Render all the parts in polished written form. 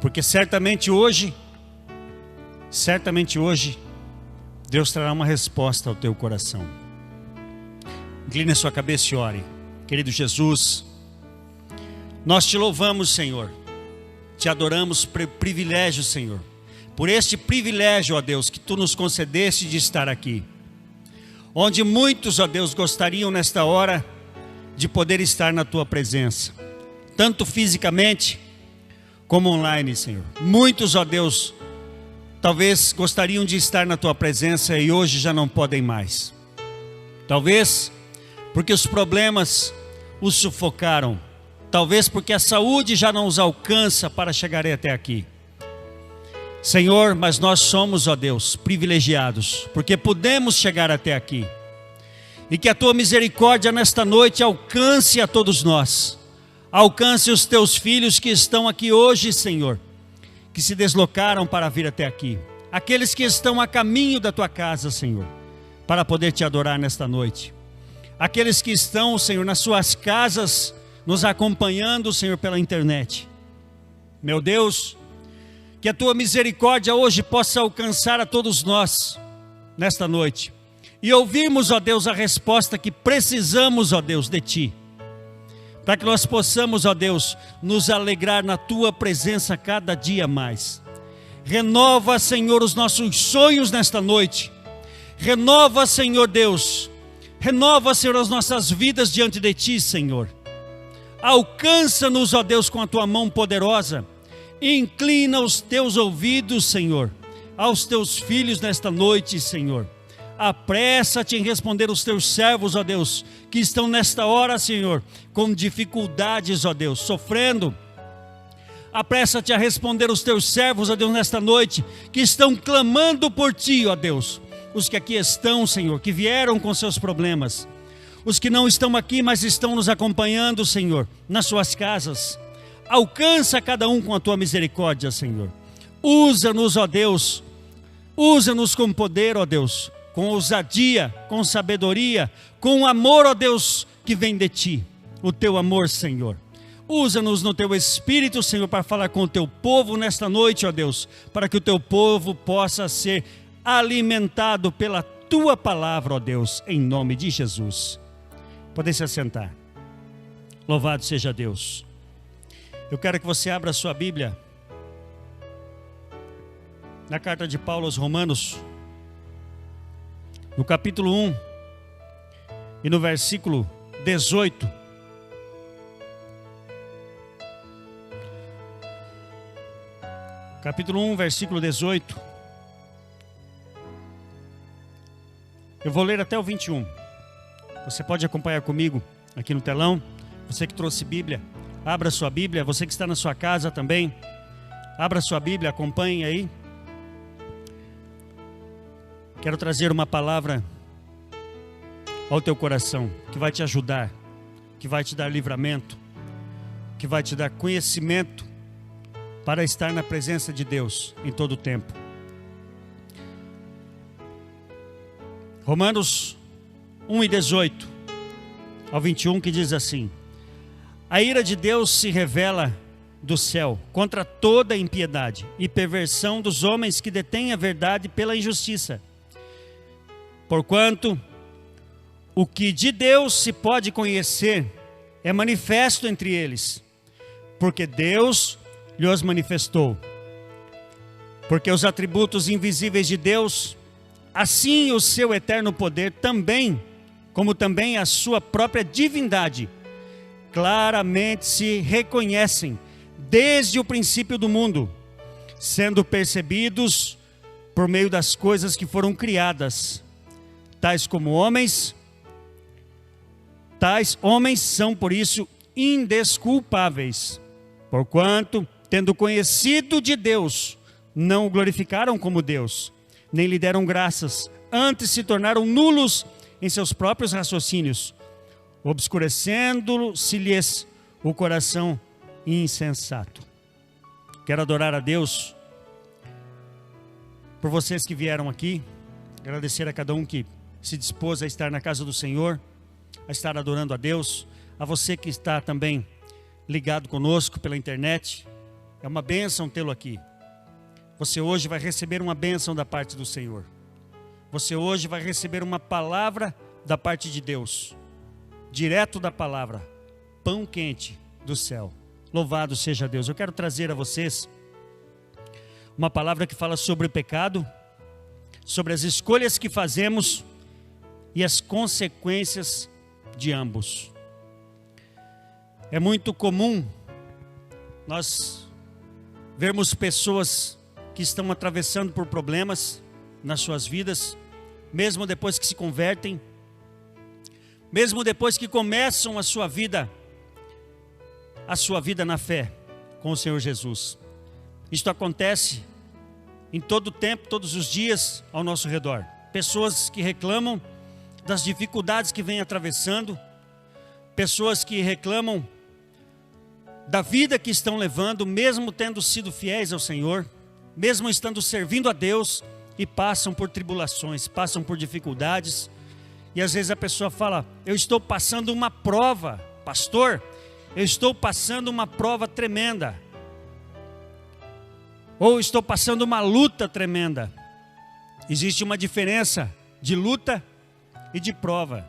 porque certamente hoje, Deus trará uma resposta ao teu coração. Incline a sua cabeça e ore. Querido Jesus, nós te louvamos, Senhor, te adoramos por privilégio, Senhor, por este privilégio, ó Deus, que tu nos concedeste de estar aqui, onde muitos, ó Deus, gostariam nesta hora de poder estar na tua presença, tanto fisicamente como online, Senhor. Muitos, ó Deus, talvez gostariam de estar na tua presença e hoje já não podem mais. Talvez porque os problemas os sufocaram. Talvez porque a saúde já não os alcança para chegar até aqui. Senhor, mas nós somos, ó Deus, privilegiados, porque podemos chegar até aqui. E que a tua misericórdia nesta noite alcance a todos nós. Alcance os teus filhos que estão aqui hoje, Senhor, que se deslocaram para vir até aqui. Aqueles que estão a caminho da tua casa, Senhor, para poder te adorar nesta noite. Aqueles que estão, Senhor, nas suas casas, nos acompanhando, Senhor, pela internet. Meu Deus, que a tua misericórdia hoje possa alcançar a todos nós, nesta noite. E ouvirmos, ó Deus, a resposta que precisamos, ó Deus, de ti. Para que nós possamos, ó Deus, nos alegrar na tua presença cada dia mais. Renova, Senhor, os nossos sonhos nesta noite. Renova, Senhor Deus. Renova, Senhor, as nossas vidas diante de ti, Senhor. Alcança-nos, ó Deus, com a tua mão poderosa. Inclina os teus ouvidos, Senhor, aos teus filhos nesta noite, Senhor. Apressa-te em responder os teus servos, ó Deus, que estão nesta hora, Senhor, com dificuldades, ó Deus, sofrendo. Apressa-te a responder os teus servos, ó Deus, nesta noite, que estão clamando por ti, ó Deus. Os que aqui estão, Senhor, que vieram com seus problemas. Os que não estão aqui, mas estão nos acompanhando, Senhor, nas suas casas. Alcança cada um com a tua misericórdia, Senhor. Usa-nos, ó Deus. Usa-nos com poder, ó Deus. Com ousadia, com sabedoria, com amor, ó Deus, que vem de ti. O teu amor, Senhor. Usa-nos no teu Espírito, Senhor, para falar com o teu povo nesta noite, ó Deus. Para que o teu povo possa ser alimentado pela tua palavra, ó Deus, em nome de Jesus. Pode se assentar. Louvado seja Deus. Eu quero que você abra a sua Bíblia na carta de Paulo aos Romanos, no capítulo 1 e no versículo 18. Capítulo 1, versículo 18. Eu vou ler até o 21. Você pode acompanhar comigo aqui no telão. Você que trouxe Bíblia, abra sua Bíblia. Você que está na sua casa também, abra sua Bíblia, acompanhe aí. Quero trazer uma palavra ao teu coração, que vai te ajudar, que vai te dar livramento, que vai te dar conhecimento para estar na presença de Deus em todo o tempo. Romanos 1 e 18 ao 21, que diz assim: a ira de Deus se revela do céu contra toda impiedade e perversão dos homens que detêm a verdade pela injustiça. Porquanto o que de Deus se pode conhecer é manifesto entre eles, porque Deus lhos manifestou. Porque os atributos invisíveis de Deus, assim o seu eterno poder também, como também a sua própria divindade, claramente se reconhecem desde o princípio do mundo, sendo percebidos por meio das coisas que foram criadas. Tais homens são por isso indesculpáveis, porquanto, tendo conhecido de Deus, não o glorificaram como Deus, nem lhe deram graças, antes se tornaram nulos em seus próprios raciocínios, obscurecendo-se-lhes o coração insensato. Quero adorar a Deus por vocês que vieram aqui, agradecer a cada um que se dispôs a estar na casa do Senhor, a estar adorando a Deus, a você que está também ligado conosco pela internet, É uma bênção tê-lo aqui. Você hoje vai receber uma bênção da parte do Senhor. Você hoje vai receber uma palavra da parte de Deus. Direto da palavra. Pão quente do céu. Louvado seja Deus. Eu quero trazer a vocês uma palavra que fala sobre o pecado, sobre as escolhas que fazemos e as consequências de ambos. É muito comum nós vermos pessoas que estão atravessando por problemas nas suas vidas, mesmo depois que se convertem, mesmo depois que começam a sua vida na fé com o Senhor Jesus. Isto acontece em todo o tempo, todos os dias ao nosso redor. Pessoas que reclamam das dificuldades que vêm atravessando, pessoas que reclamam da vida que estão levando, mesmo tendo sido fiéis ao Senhor, mesmo estando servindo a Deus, e passam por tribulações, passam por dificuldades. E às vezes a pessoa fala: eu estou passando uma prova, pastor, eu estou passando uma prova tremenda. Ou estou passando uma luta tremenda. Existe uma diferença de luta e de prova.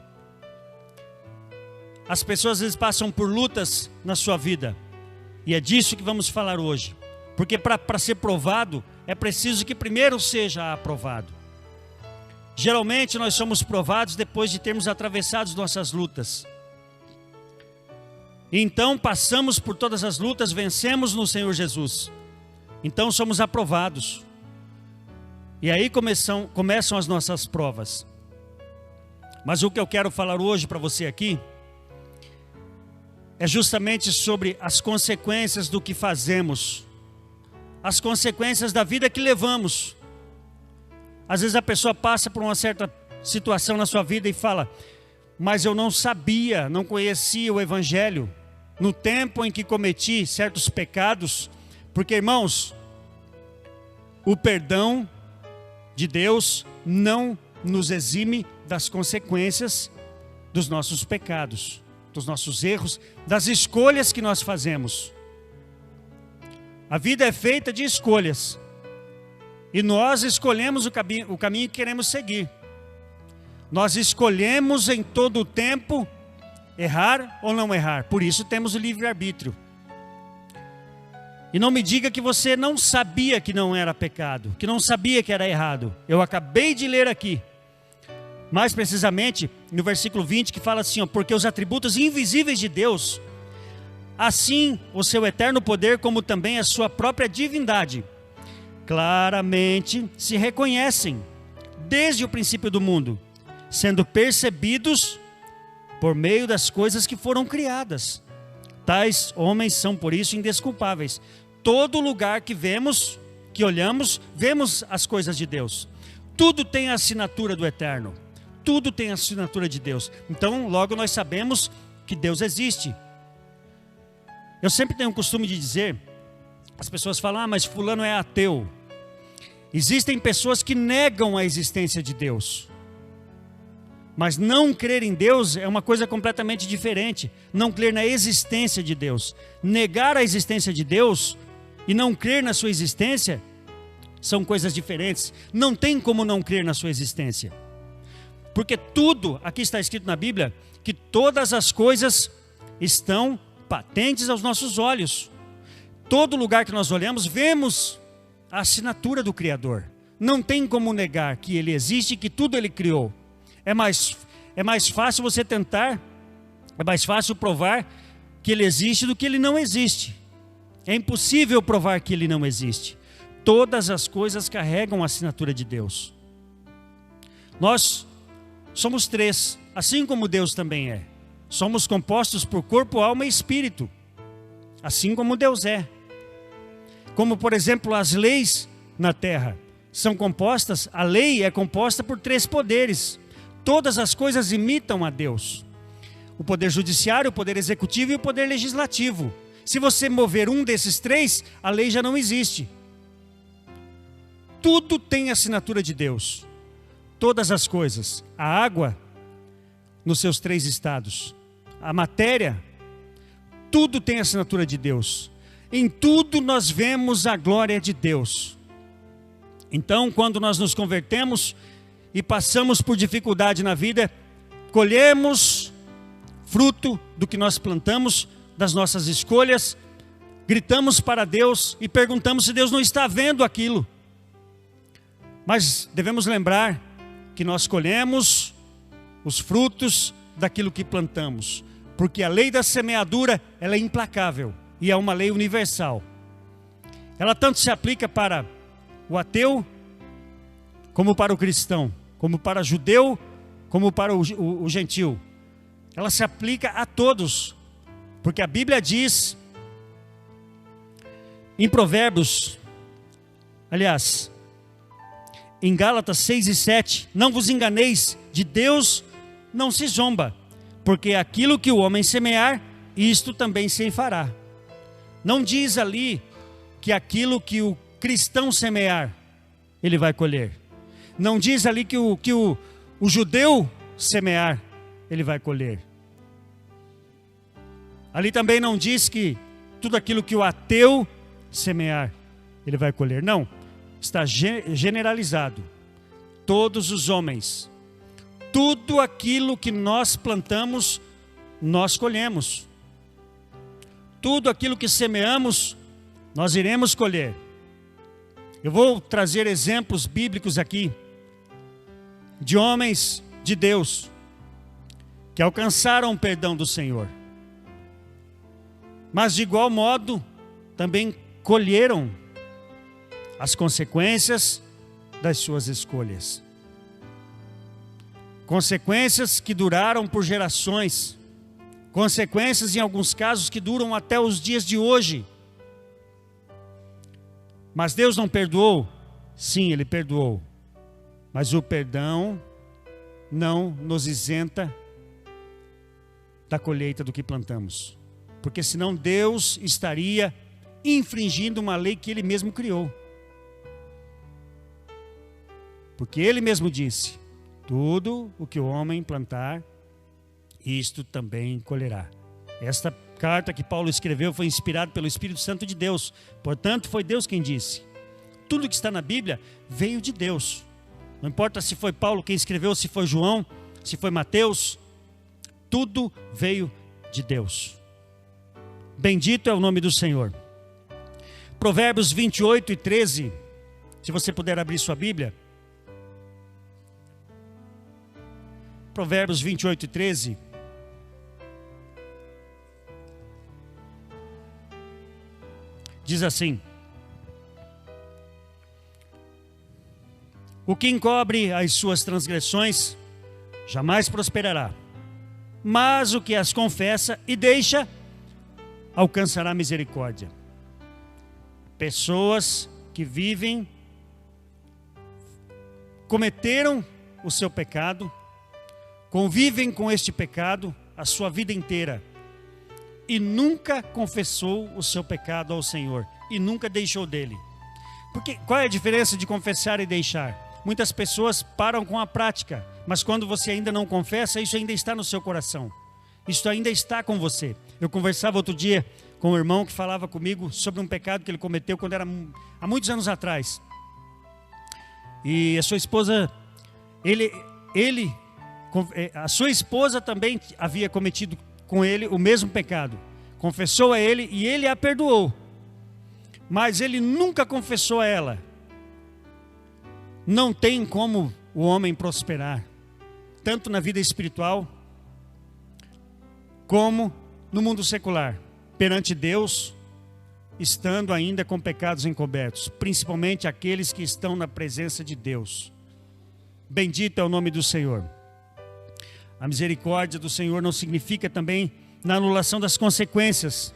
As pessoas às vezes passam por lutas na sua vida. E é disso que vamos falar hoje. Porque para ser provado, é preciso que primeiro seja aprovado. Geralmente nós somos provados depois de termos atravessado nossas lutas. Então passamos por todas as lutas, vencemos no Senhor Jesus. Então somos aprovados. E aí começam as nossas provas. Mas o que eu quero falar hoje para você aqui é justamente sobre as consequências do que fazemos, as consequências da vida que levamos. Às vezes a pessoa passa por uma certa situação na sua vida e fala: mas eu não sabia, não conhecia o Evangelho no tempo em que cometi certos pecados. Porque, irmãos, o perdão de Deus não nos exime das consequências dos nossos pecados, dos nossos erros, das escolhas que nós fazemos. A vida é feita de escolhas. E nós escolhemos o caminho que queremos seguir. Nós escolhemos em todo o tempo errar ou não errar. Por isso temos o livre-arbítrio. E não me diga que você não sabia que não era pecado, que não sabia que era errado. Eu acabei de ler aqui, mais precisamente no versículo 20, que fala assim: porque os atributos invisíveis de Deus, assim o seu eterno poder, como também a sua própria divindade, claramente se reconhecem desde o princípio do mundo, sendo percebidos por meio das coisas que foram criadas. Tais homens são por isso indesculpáveis. Todo lugar que vemos, que olhamos, vemos as coisas de Deus. Tudo tem a assinatura do Eterno. Tudo tem a assinatura de Deus. Então logo nós sabemos que Deus existe. Eu sempre tenho o costume de dizer, as pessoas falam: ah, mas fulano é ateu. Existem pessoas que negam a existência de Deus. Mas não crer em Deus é uma coisa completamente diferente. Não crer na existência de Deus. Negar a existência de Deus e não crer na sua existência são coisas diferentes. Não tem como não crer na sua existência. Porque tudo, aqui está escrito na Bíblia, que todas as coisas estão patentes aos nossos olhos. Todo lugar que nós olhamos, vemos a assinatura do Criador. Não tem como negar que Ele existe e que tudo Ele criou. É mais fácil você tentar, é mais fácil provar que Ele existe do que Ele não existe. É impossível provar que Ele não existe. Todas as coisas carregam a assinatura de Deus. Nós somos três, assim como Deus também é. Somos compostos por corpo, alma e espírito, assim como Deus é. Como, por exemplo, as leis na terra são compostas, a lei é composta por três poderes. Todas as coisas imitam a Deus: o poder judiciário, o poder executivo e o poder legislativo. Se você mover um desses três, a lei já não existe. Tudo tem a assinatura de Deus. Todas as coisas. A água, nos seus três estados. A matéria, tudo tem a assinatura de Deus. Em tudo nós vemos a glória de Deus. Então, quando nós nos convertemos e passamos por dificuldade na vida, colhemos fruto do que nós plantamos, das nossas escolhas, gritamos para Deus e perguntamos se Deus não está vendo aquilo. Mas devemos lembrar que nós colhemos os frutos daquilo que plantamos, porque a lei da semeadura, ela é implacável e é uma lei universal. Ela tanto se aplica para o ateu, como para o cristão, como para o judeu, como para o gentil. Ela se aplica a todos, porque a Bíblia diz em Provérbios, aliás, em Gálatas 6 e 7, não vos enganeis, de Deus não se zomba, porque aquilo que o homem semear, isto também se fará. Não diz ali que aquilo que o cristão semear, ele vai colher. Não diz ali que o judeu semear, ele vai colher. Ali também não diz que tudo aquilo que o ateu semear, ele vai colher. Não, está generalizado. Todos os homens, tudo aquilo que nós plantamos, nós colhemos. Tudo aquilo que semeamos, nós iremos colher. Eu vou trazer exemplos bíblicos aqui, de homens de Deus, que alcançaram o perdão do Senhor. Mas de igual modo, também colheram as consequências das suas escolhas. Consequências que duraram por gerações. Consequências, em alguns casos, que duram até os dias de hoje. Mas Deus não perdoou? Sim, Ele perdoou. Mas o perdão não nos isenta da colheita do que plantamos. Porque senão Deus estaria infringindo uma lei que Ele mesmo criou. Porque Ele mesmo disse: tudo o que o homem plantar, isto também colherá. Esta carta que Paulo escreveu foi inspirada pelo Espírito Santo de Deus. Portanto, foi Deus quem disse. Tudo que está na Bíblia veio de Deus. Não importa se foi Paulo quem escreveu, se foi João, se foi Mateus. Tudo veio de Deus. Bendito é o nome do Senhor. Provérbios 28 e 13. Se você puder abrir sua Bíblia. Provérbios 28 e 13. Diz assim: o que encobre as suas transgressões jamais prosperará, mas o que as confessa e deixa alcançará misericórdia. Pessoas que vivem, cometeram o seu pecado, convivem com este pecado a sua vida inteira e nunca confessou o seu pecado ao Senhor e nunca deixou dele. Porque qual é a diferença de confessar e deixar? Muitas pessoas param com a prática, mas quando você ainda não confessa, isso ainda está no seu coração. Isso ainda está com você. Eu conversava outro dia com um irmão que falava comigo sobre um pecado que ele cometeu quando era há muitos anos atrás. E a sua esposa, a sua esposa também havia cometido com ele o mesmo pecado. Confessou a ele e ele a perdoou. Mas ele nunca confessou a ela. Não tem como o homem prosperar, tanto na vida espiritual, como no mundo secular, perante Deus, estando ainda com pecados encobertos, principalmente aqueles que estão na presença de Deus. Bendito é o nome do Senhor. A misericórdia do Senhor não significa também na anulação das consequências.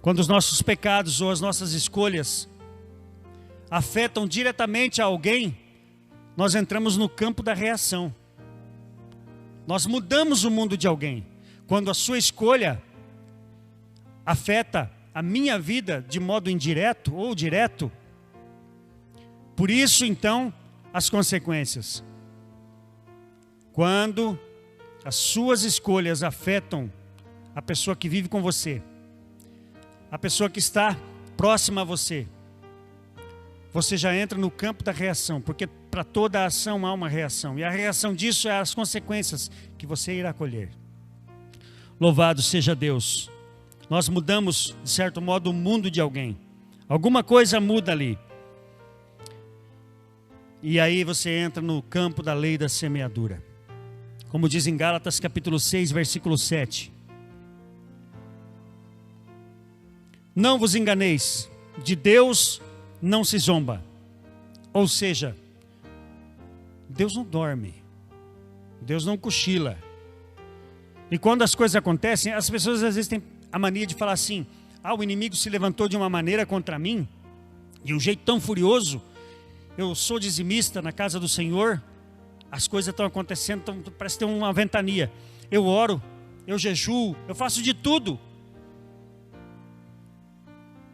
Quando os nossos pecados ou as nossas escolhas afetam diretamente a alguém, nós entramos no campo da reação. Nós mudamos o mundo de alguém. Quando a sua escolha afeta a minha vida de modo indireto ou direto, por isso então as consequências. Quando as suas escolhas afetam a pessoa que vive com você, a pessoa que está próxima a você, você já entra no campo da reação, porque para toda ação há uma reação, e a reação disso é as consequências que você irá colher. Louvado seja Deus. Nós mudamos, de certo modo, o mundo de alguém. Alguma coisa muda ali. E aí você entra no campo da lei da semeadura. Como diz em Gálatas capítulo 6, versículo 7. Não vos enganeis, de Deus não se zomba. Ou seja, Deus não dorme, Deus não cochila. E quando as coisas acontecem, as pessoas às vezes têm a mania de falar assim: o inimigo se levantou de uma maneira contra mim, de um jeito tão furioso. Eu sou dizimista na casa do Senhor, as coisas estão acontecendo, parece ter uma ventania. Eu oro, eu jejuo, eu faço de tudo.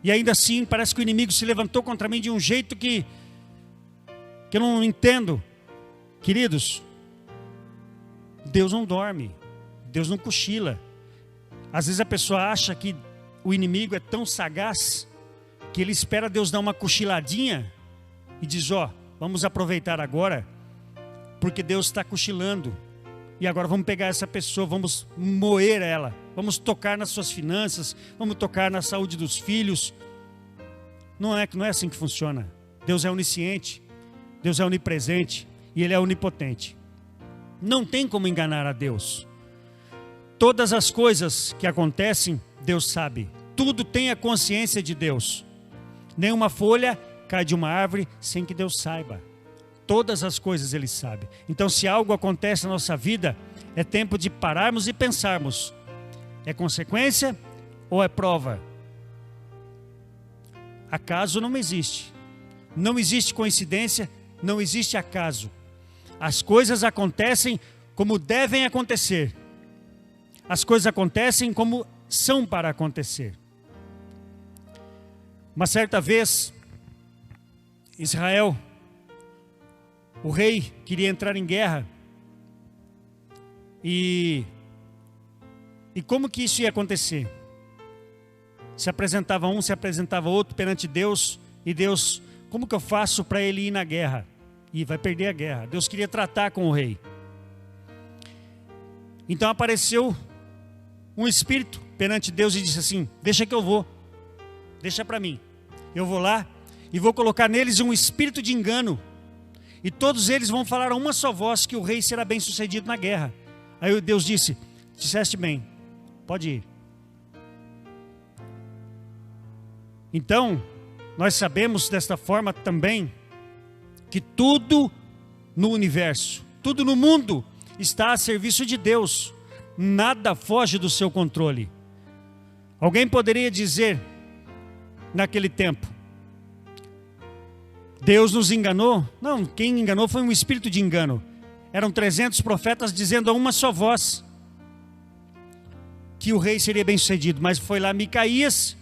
E ainda assim parece que o inimigo se levantou contra mim de um jeito que eu não entendo. Queridos, Deus não dorme, Deus não cochila. Às vezes a pessoa acha que o inimigo é tão sagaz que ele espera Deus dar uma cochiladinha e diz: vamos aproveitar agora, porque Deus está cochilando. E agora vamos pegar essa pessoa, vamos moer ela, vamos tocar nas suas finanças, vamos tocar na saúde dos filhos. Não é assim que funciona. Deus é onisciente, Deus é onipresente e Ele é onipotente. Não tem como enganar a Deus. Todas as coisas que acontecem, Deus sabe. Tudo tem a consciência de Deus. Nenhuma folha cai de uma árvore sem que Deus saiba. Todas as coisas Ele sabe. Então, se algo acontece na nossa vida, é tempo de pararmos e pensarmos: é consequência ou é prova? Acaso não existe. Não existe coincidência, não existe acaso. As coisas acontecem como devem acontecer. As coisas acontecem como são para acontecer. Uma certa vez, Israel, o rei queria entrar em guerra. E como que isso ia acontecer? Se apresentava um, se apresentava outro perante Deus. E Deus, como que eu faço para ele ir na guerra? E vai perder a guerra. Deus queria tratar com o rei. Então apareceu um espírito perante Deus e disse assim: deixa que eu vou, deixa para mim. Eu vou lá e vou colocar neles um espírito de engano. E todos eles vão falar a uma só voz que o rei será bem sucedido na guerra. Aí Deus disse: disseste bem, pode ir. Então, nós sabemos desta forma também que tudo no universo, tudo no mundo está a serviço de Deus. Nada foge do seu controle. Alguém poderia dizer naquele tempo: Deus nos enganou? Não, quem enganou foi um espírito de engano. Eram 300 profetas dizendo a uma só voz que o rei seria bem sucedido. Mas foi lá Micaías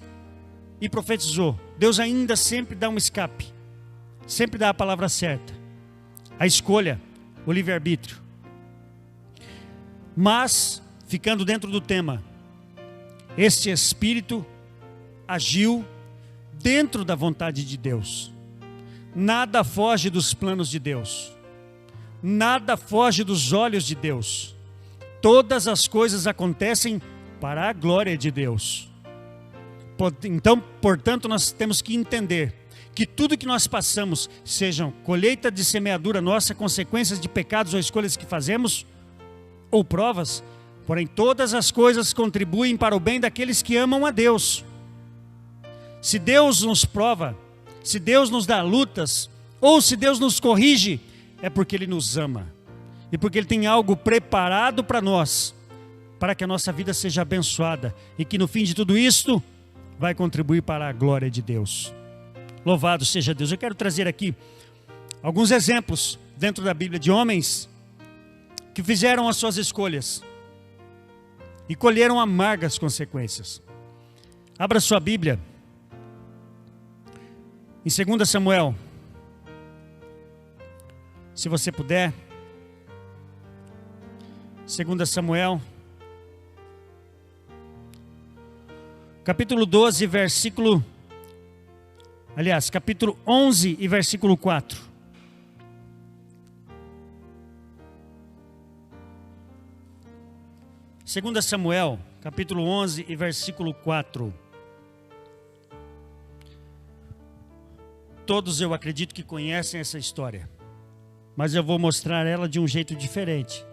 e profetizou. Deus ainda sempre dá um escape, sempre dá a palavra certa, a escolha, o livre-arbítrio. Mas, ficando dentro do tema, este espírito agiu dentro da vontade de Deus. Nada foge dos planos de Deus. Nada foge dos olhos de Deus. Todas as coisas acontecem para a glória de Deus. Então, portanto, nós temos que entender que tudo que nós passamos, sejam colheita de semeadura nossa, consequências de pecados ou escolhas que fazemos, ou provas, porém todas as coisas contribuem para o bem daqueles que amam a Deus. Se Deus nos prova, se Deus nos dá lutas, ou se Deus nos corrige, é porque Ele nos ama. E porque Ele tem algo preparado para nós, para que a nossa vida seja abençoada. E que no fim de tudo isto, vai contribuir para a glória de Deus. Louvado seja Deus. Eu quero trazer aqui alguns exemplos dentro da Bíblia de homens que fizeram as suas escolhas e colheram amargas consequências. Abra sua Bíblia em 2 Samuel, se você puder. 2 Samuel, capítulo 12, versículo Aliás, capítulo 11 e versículo 4. Segunda Samuel, capítulo 11 e versículo 4. Todos eu acredito que conhecem essa história, mas eu vou mostrar ela de um jeito diferente.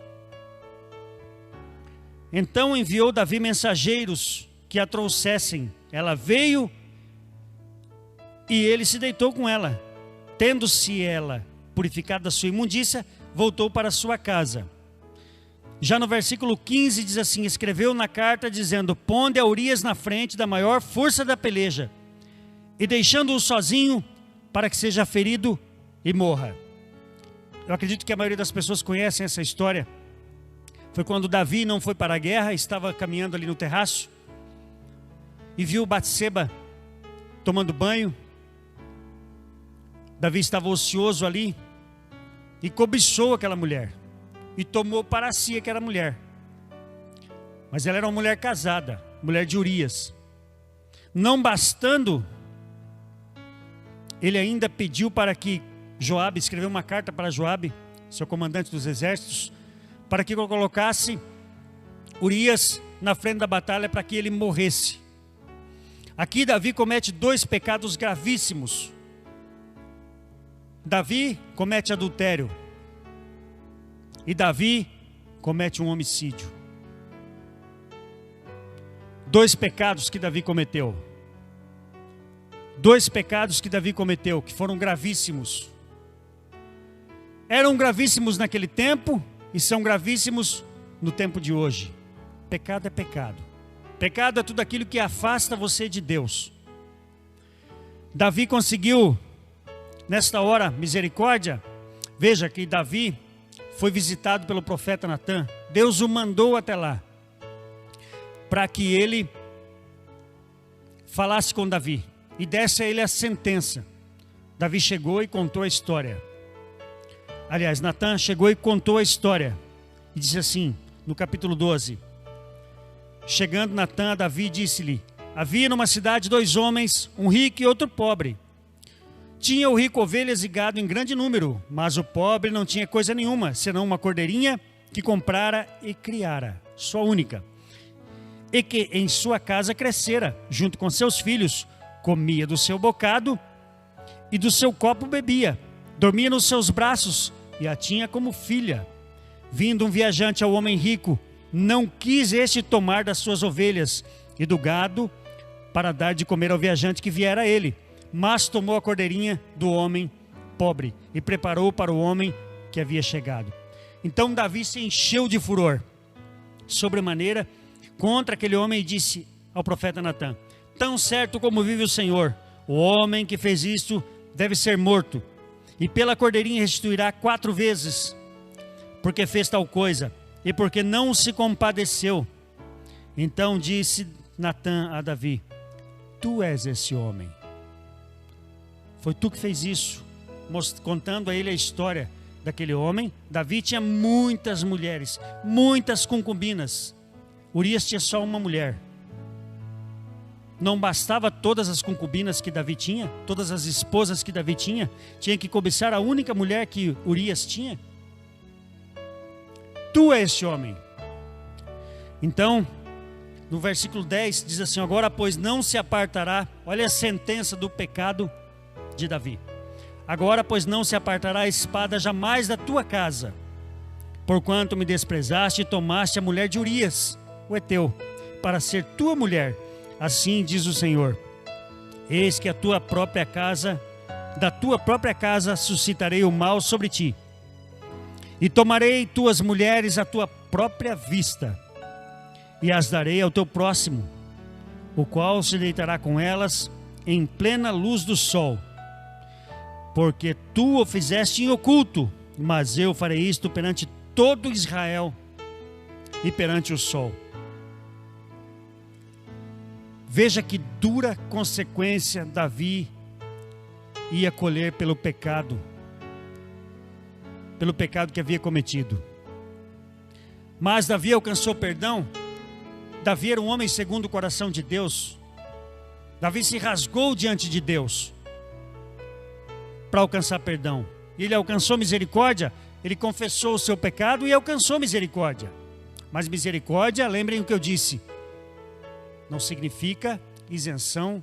Então enviou Davi mensageiros que a trouxessem. Ela veio e ele se deitou com ela. Tendo-se ela purificado da sua imundícia, voltou para sua casa. Já no versículo 15 diz assim: escreveu na carta dizendo: ponde a Urias na frente da maior força da peleja, e deixando-o sozinho, para que seja ferido e morra. Eu acredito que a maioria das pessoas conhecem essa história. Foi quando Davi não foi para a guerra, estava caminhando ali no terraço, e viu Batseba tomando banho. Davi estava ocioso ali, e cobiçou aquela mulher, e tomou para si aquela mulher. Mas ela era uma mulher casada, mulher de Urias. Não bastando, ele ainda pediu para que Joabe, escreveu uma carta para Joabe, seu comandante dos exércitos, para que colocasse Urias na frente da batalha para que ele morresse. Aqui Davi comete dois pecados gravíssimos. Davi comete adultério e Davi comete um homicídio. Dois pecados que Davi cometeu. Dois pecados que Davi cometeu, que foram gravíssimos. Eram gravíssimos naquele tempo e são gravíssimos no tempo de hoje. Pecado é pecado. Pecado é tudo aquilo que afasta você de Deus. Davi conseguiu, nesta hora, misericórdia. Veja que Davi foi visitado pelo profeta Natã. Deus o mandou até lá, para que ele falasse com Davi e desse a ele a sentença. Davi chegou e contou a história. Aliás, Natã chegou e contou a história. E disse assim, no capítulo 12. Chegando Natã a Davi, disse-lhe: havia numa cidade dois homens, um rico e outro pobre. Tinha o rico ovelhas e gado em grande número, mas o pobre não tinha coisa nenhuma, senão uma cordeirinha que comprara e criara, sua única. E que em sua casa crescera, junto com seus filhos, comia do seu bocado e do seu copo bebia, dormia nos seus braços e a tinha como filha. Vindo um viajante ao homem rico, não quis este tomar das suas ovelhas e do gado para dar de comer ao viajante que viera a ele, mas tomou a cordeirinha do homem pobre e preparou para o homem que havia chegado. Então Davi se encheu de furor sobremaneira contra aquele homem e disse ao profeta Natã: tão certo como vive o Senhor, o homem que fez isto deve ser morto, e pela cordeirinha restituirá 4 vezes, porque fez tal coisa, e porque não se compadeceu. Então disse Natã a Davi: tu és esse homem. Foi tu que fez isso. Contando a ele a história daquele homem. Davi tinha muitas mulheres, muitas concubinas. Urias tinha só uma mulher. Não bastava todas as concubinas que Davi tinha, todas as esposas que Davi tinha, tinha que cobiçar a única mulher que Urias tinha. Tu és esse homem. Então, no versículo 10 diz assim: agora pois não se apartará, olha a sentença do pecado de Davi. Agora pois não se apartará a espada jamais da tua casa, porquanto me desprezaste e tomaste a mulher de Urias, o heteu, para ser tua mulher. Assim diz o Senhor: eis que da tua própria casa suscitarei o mal sobre ti, e tomarei tuas mulheres à tua própria vista, e as darei ao teu próximo, o qual se deitará com elas em plena luz do sol, porque tu o fizeste em oculto, mas eu farei isto perante todo Israel e perante o sol. Veja que dura consequência Davi ia colher pelo pecado que havia cometido. Mas Davi alcançou perdão. Davi era um homem segundo o coração de Deus. Davi se rasgou diante de Deus. para alcançar perdão. Ele alcançou misericórdia, ele confessou o seu pecado e alcançou misericórdia. Mas misericórdia, lembrem o que eu disse, não significa isenção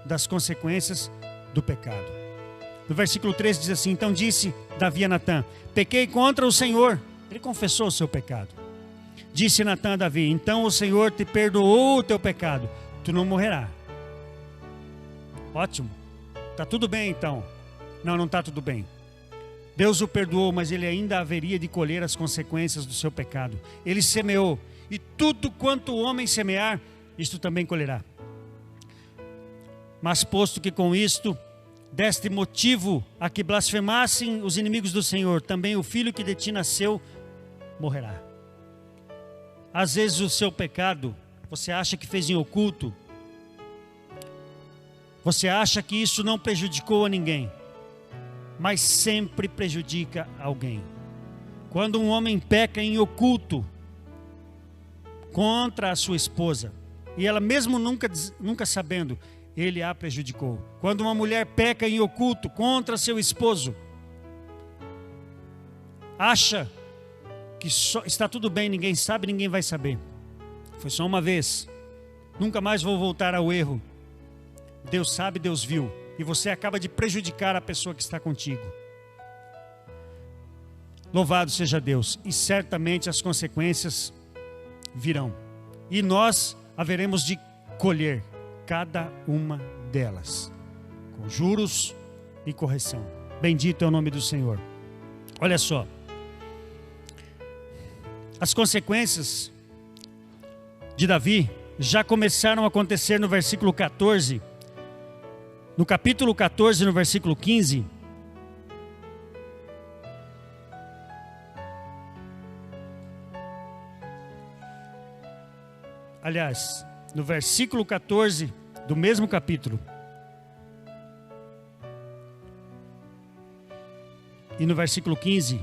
das consequências do pecado. No versículo 13 diz assim: então disse Davi a Natã: pequei contra o Senhor. Ele confessou o seu pecado. Disse Natã a Davi: então o Senhor te perdoou o teu pecado, tu não morrerás. Ótimo, está tudo bem então. Não, não está tudo bem. Deus o perdoou, mas ele ainda haveria de colher as consequências do seu pecado. Ele semeou, e tudo quanto o homem semear, isto também colherá. Mas posto que com isto deste motivo a que blasfemassem os inimigos do Senhor, também o filho que de ti nasceu morrerá. Às vezes o seu pecado, você acha que fez em oculto, você acha que isso não prejudicou a ninguém, mas sempre prejudica alguém. Quando um homem peca em oculto contra a sua esposa, e ela mesmo nunca sabendo, ele a prejudicou. Quando uma mulher peca em oculto contra seu esposo, acha que está tudo bem, ninguém sabe, ninguém vai saber. Foi só uma vez, nunca mais vou voltar ao erro. Deus sabe, Deus viu, e você acaba de prejudicar a pessoa que está contigo. Louvado seja Deus, e certamente as consequências virão, e nós haveremos de colher cada uma delas, com juros e correção. Bendito é o nome do Senhor. Olha só, as consequências de Davi já começaram a acontecer no versículo 14. No capítulo 14, no versículo 15, aliás, no versículo 14 do mesmo capítulo, e no versículo 15,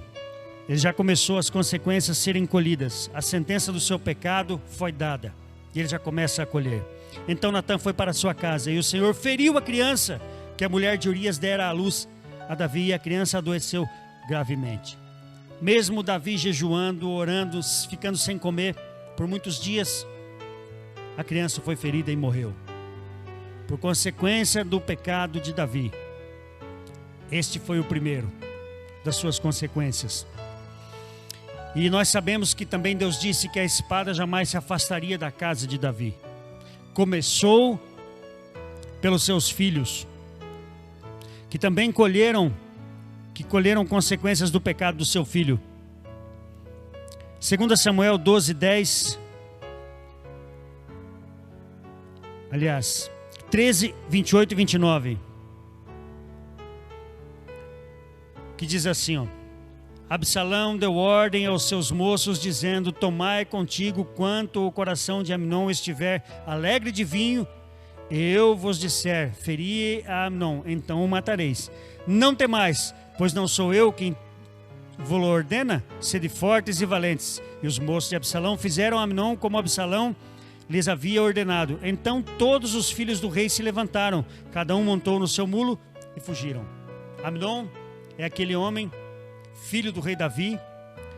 ele já começou as consequências a serem colhidas. A sentença do seu pecado foi dada, e ele já começa a colher. Então Natã foi para sua casa, e o Senhor feriu a criança que a mulher de Urias dera à luz a Davi, e a criança adoeceu gravemente. Mesmo Davi jejuando, orando, ficando sem comer por muitos dias, a criança foi ferida e morreu, por consequência do pecado de Davi. Este foi o primeiro das suas consequências. E nós sabemos que também Deus disse que a espada jamais se afastaria da casa de Davi. Começou pelos seus filhos, que também colheram consequências do pecado do seu filho. 2 Samuel 12, 10. Aliás, 13, 28 e 29. Que diz assim, ó: Absalão deu ordem aos seus moços, dizendo: tomai contigo quanto o coração de Amnon estiver alegre de vinho. Eu vos disser: feri a Amnon, então o matareis. Não temais, pois não sou eu quem vos ordena, sede fortes e valentes. E os moços de Absalão fizeram a Amnon como Absalão lhes havia ordenado. Então todos os filhos do rei se levantaram, cada um montou no seu mulo e fugiram. Amnon é aquele homem, filho do rei Davi,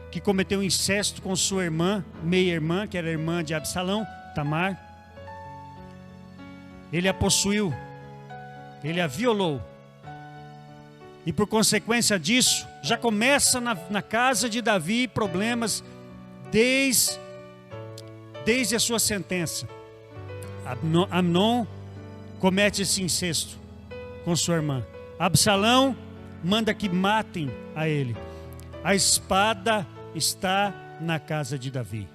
que cometeu incesto com sua irmã, meia-irmã, que era irmã de Absalão, Tamar. Ele a possuiu, ele a violou. E por consequência disso, já começa na casa de Davi problemas desde a sua sentença. Amnon comete esse incesto com sua irmã. Absalão manda que matem a ele. A espada está na casa de Davi.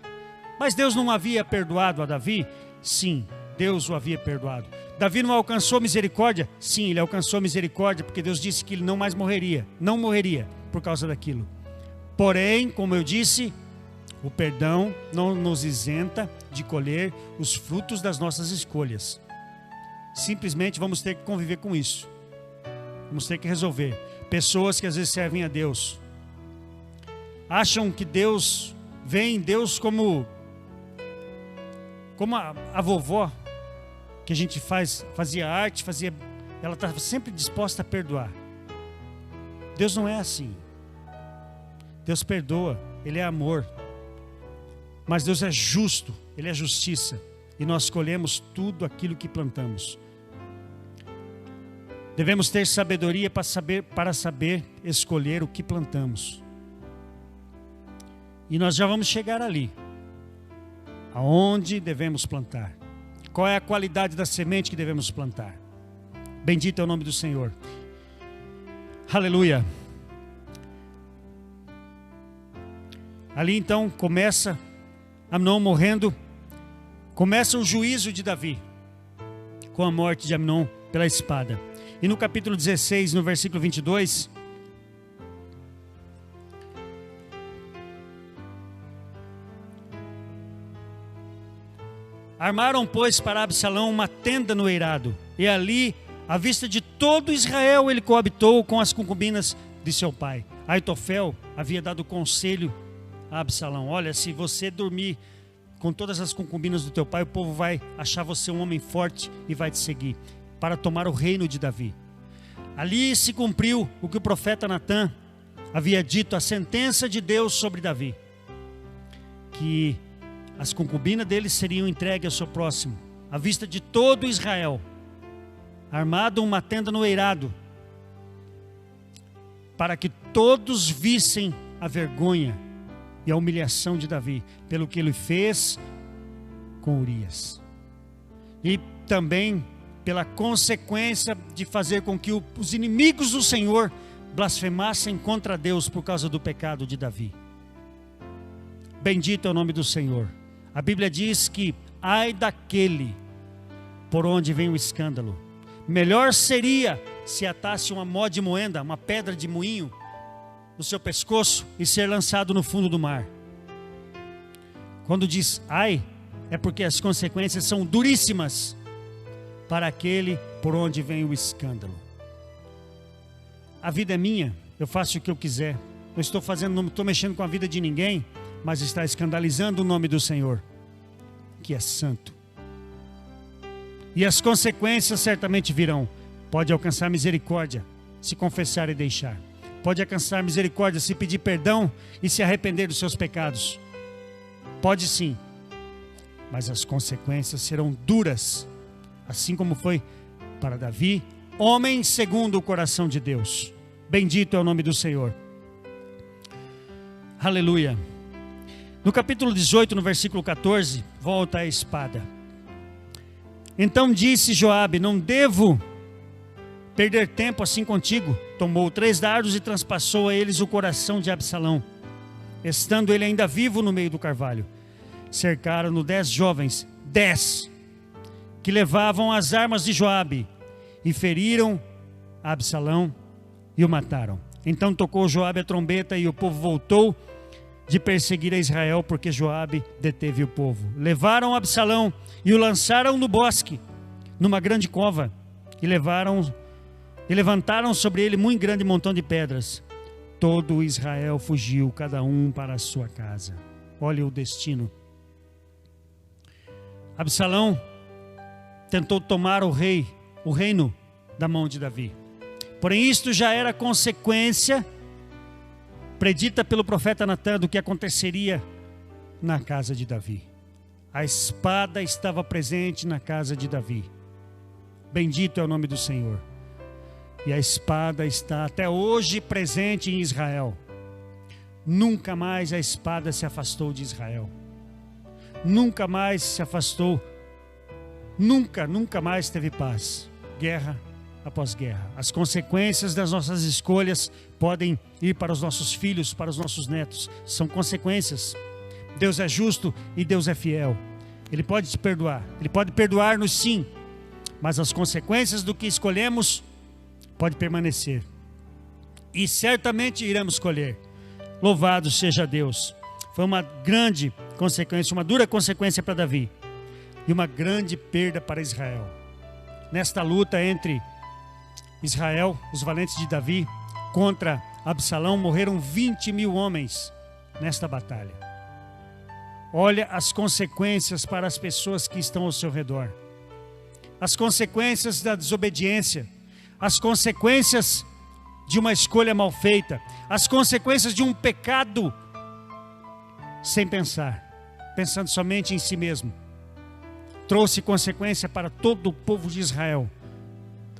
Mas Deus não havia perdoado a Davi? Sim, Deus o havia perdoado. Davi não alcançou misericórdia? Sim, ele alcançou misericórdia, porque Deus disse que ele não mais morreria. Não morreria por causa daquilo. Porém, como eu disse, o perdão não nos isenta de colher os frutos das nossas escolhas. Simplesmente vamos ter que conviver com isso. Vamos ter que resolver. Pessoas que às vezes servem a Deus acham que Deus vem, Deus como a vovó, que a gente fazia arte, ela está sempre disposta a perdoar. Deus não é assim. Deus perdoa, Ele é amor. Mas Deus é justo, Ele é justiça. E nós colhemos tudo aquilo que plantamos. Devemos ter sabedoria para saber escolher o que plantamos. E nós já vamos chegar ali. Aonde devemos plantar? Qual é a qualidade da semente que devemos plantar? Bendito é o nome do Senhor. Aleluia. Ali então começa Amnon morrendo. Começa o juízo de Davi com a morte de Amnon pela espada. E no capítulo 16, no versículo 22, armaram, pois, para Absalão uma tenda no eirado, e ali, à vista de todo Israel, ele coabitou com as concubinas de seu pai. Aitofel havia dado conselho a Absalão: olha, se você dormir com todas as concubinas do teu pai, o povo vai achar você um homem forte e vai te seguir, para tomar o reino de Davi. Ali se cumpriu o que o profeta Natã havia dito, a sentença de Deus sobre Davi, que as concubinas dele seriam entregues ao seu próximo, à vista de todo Israel, armado uma tenda no eirado, para que todos vissem a vergonha e a humilhação de Davi, pelo que ele fez com Urias. E também pela consequência de fazer com que os inimigos do Senhor blasfemassem contra Deus por causa do pecado de Davi. Bendito é o nome do Senhor. A Bíblia diz que, ai daquele por onde vem o escândalo. Melhor seria se atasse uma mó de moenda, uma pedra de moinho, no seu pescoço e ser lançado no fundo do mar. Quando diz ai, é porque as consequências são duríssimas para aquele por onde vem o escândalo. A vida é minha, eu faço o que eu quiser. Não estou fazendo, não estou mexendo com a vida de ninguém, mas está escandalizando o nome do Senhor, que é santo. E as consequências certamente virão. Pode alcançar misericórdia se confessar e deixar. Pode alcançar misericórdia se pedir perdão e se arrepender dos seus pecados. Pode sim, mas as consequências serão duras, assim como foi para Davi, homem segundo o coração de Deus. Bendito é o nome do Senhor. Aleluia. No capítulo 18, no versículo 14, volta a espada. Então disse Joabe: não devo perder tempo assim contigo. Tomou 3 dardos e transpassou a eles o coração de Absalão, estando ele ainda vivo no meio do carvalho. Cercaram-no 10 jovens, 10, que levavam as armas de Joabe, e feriram Absalão e o mataram. Então tocou Joabe a trombeta, e o povo voltou de perseguir a Israel, porque Joabe deteve o povo. Levaram Absalão e o lançaram no bosque, numa grande cova, e levantaram sobre ele muito grande montão de pedras. Todo Israel fugiu, cada um para a sua casa. Olha o destino. Absalão tentou tomar o reino da mão de Davi. Porém, isto já era consequência predita pelo profeta Natã do que aconteceria na casa de Davi. A espada estava presente na casa de Davi. Bendito é o nome do Senhor. E a espada está até hoje presente em Israel. Nunca mais a espada se afastou de Israel. Nunca mais se afastou. Nunca mais teve paz. Guerra após guerra. As consequências das nossas escolhas podem ir para os nossos filhos, para os nossos netos. São consequências. Deus é justo e Deus é fiel. Ele pode te perdoar. Ele pode perdoar-nos sim. Mas as consequências do que escolhemos pode permanecer. E certamente iremos colher. Louvado seja Deus. Foi uma grande consequência, uma dura consequência para Davi. E uma grande perda para Israel. Nesta luta entre Israel, os valentes de Davi, contra Absalão, morreram 20.000 homens nesta batalha. Olha as consequências para as pessoas que estão ao seu redor. As consequências da desobediência. As consequências de uma escolha mal feita, as consequências de um pecado sem pensar, pensando somente em si mesmo. Trouxe consequência para todo o povo de Israel,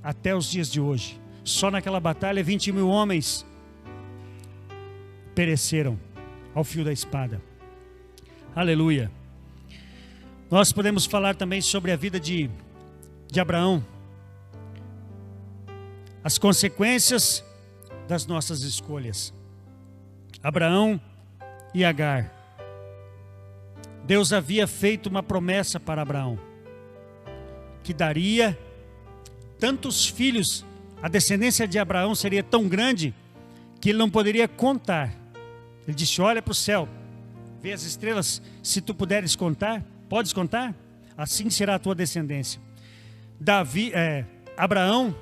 até os dias de hoje. Só naquela batalha 20.000 homens pereceram ao fio da espada. Aleluia. Nós podemos falar também sobre a vida de Abraão. As consequências das nossas escolhas. Abraão e Agar. Deus havia feito uma promessa para Abraão, que daria tantos filhos, a descendência de Abraão seria tão grande, que ele não poderia contar. Ele disse: olha para o céu, vê as estrelas, se tu puderes contar, podes contar? Assim será a tua descendência. Abraão,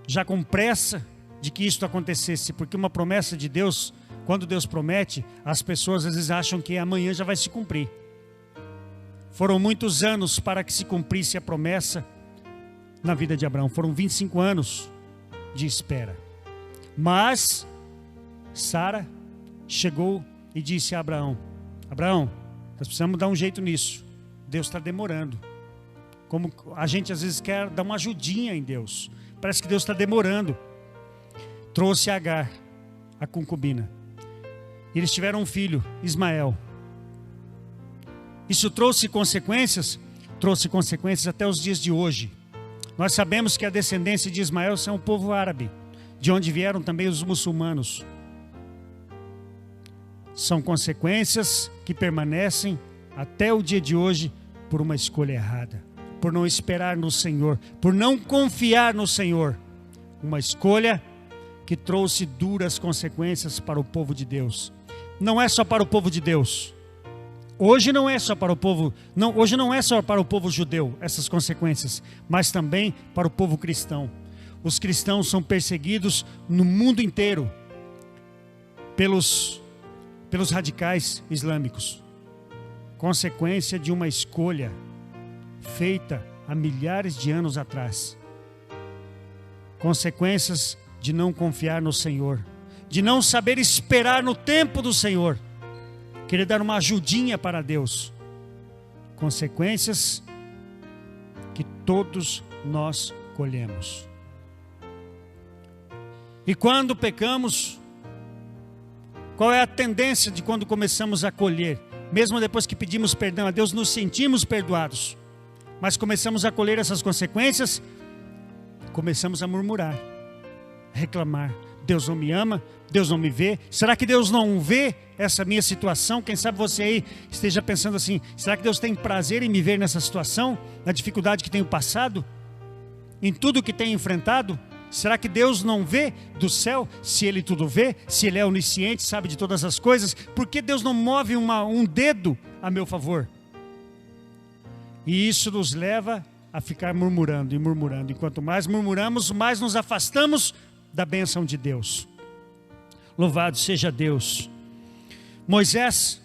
já com pressa de que isto acontecesse, porque uma promessa de Deus, quando Deus promete, as pessoas às vezes acham que amanhã já vai se cumprir. Foram muitos anos para que se cumprisse a promessa na vida de Abraão. Foram 25 anos de espera. Mas Sara chegou e disse a Abraão: Abraão, nós precisamos dar um jeito nisso. Deus está demorando. Como a gente às vezes quer dar uma ajudinha em Deus. Parece que Deus está demorando. Trouxe Agar, a concubina. E eles tiveram um filho, Ismael. Isso trouxe consequências? Trouxe consequências até os dias de hoje. Nós sabemos que a descendência de Ismael são o povo árabe, de onde vieram também os muçulmanos. São consequências que permanecem até o dia de hoje por uma escolha errada, por não esperar no Senhor, por não confiar no Senhor. Uma escolha que trouxe duras consequências para o povo de Deus. Não é só para o povo de Deus. Hoje não é só para o povo, hoje não é só para o povo judeu essas consequências, mas também para o povo cristão. Os cristãos são perseguidos no mundo inteiro pelos radicais islâmicos. Consequência de uma escolha feita há milhares de anos atrás. Consequências de não confiar no Senhor, de não saber esperar no tempo do Senhor, querer dar uma ajudinha para Deus. Consequências que todos nós colhemos. E quando pecamos, qual é a tendência de quando começamos a colher? Mesmo depois que pedimos perdão a Deus, nos sentimos perdoados, mas começamos a colher essas consequências, começamos a murmurar, reclamar. Deus não me ama, Deus não me vê. Será que Deus não vê essa minha situação? Quem sabe você aí esteja pensando assim: será que Deus tem prazer em me ver nessa situação? Na dificuldade que tenho passado? Em tudo que tenho enfrentado? Será que Deus não vê do céu? Se Ele tudo vê, se Ele é onisciente, sabe de todas as coisas, por que Deus não move um dedo a meu favor? E isso nos leva a ficar murmurando e murmurando. E quanto mais murmuramos, mais nos afastamos da bênção de Deus. Louvado seja Deus. Moisés,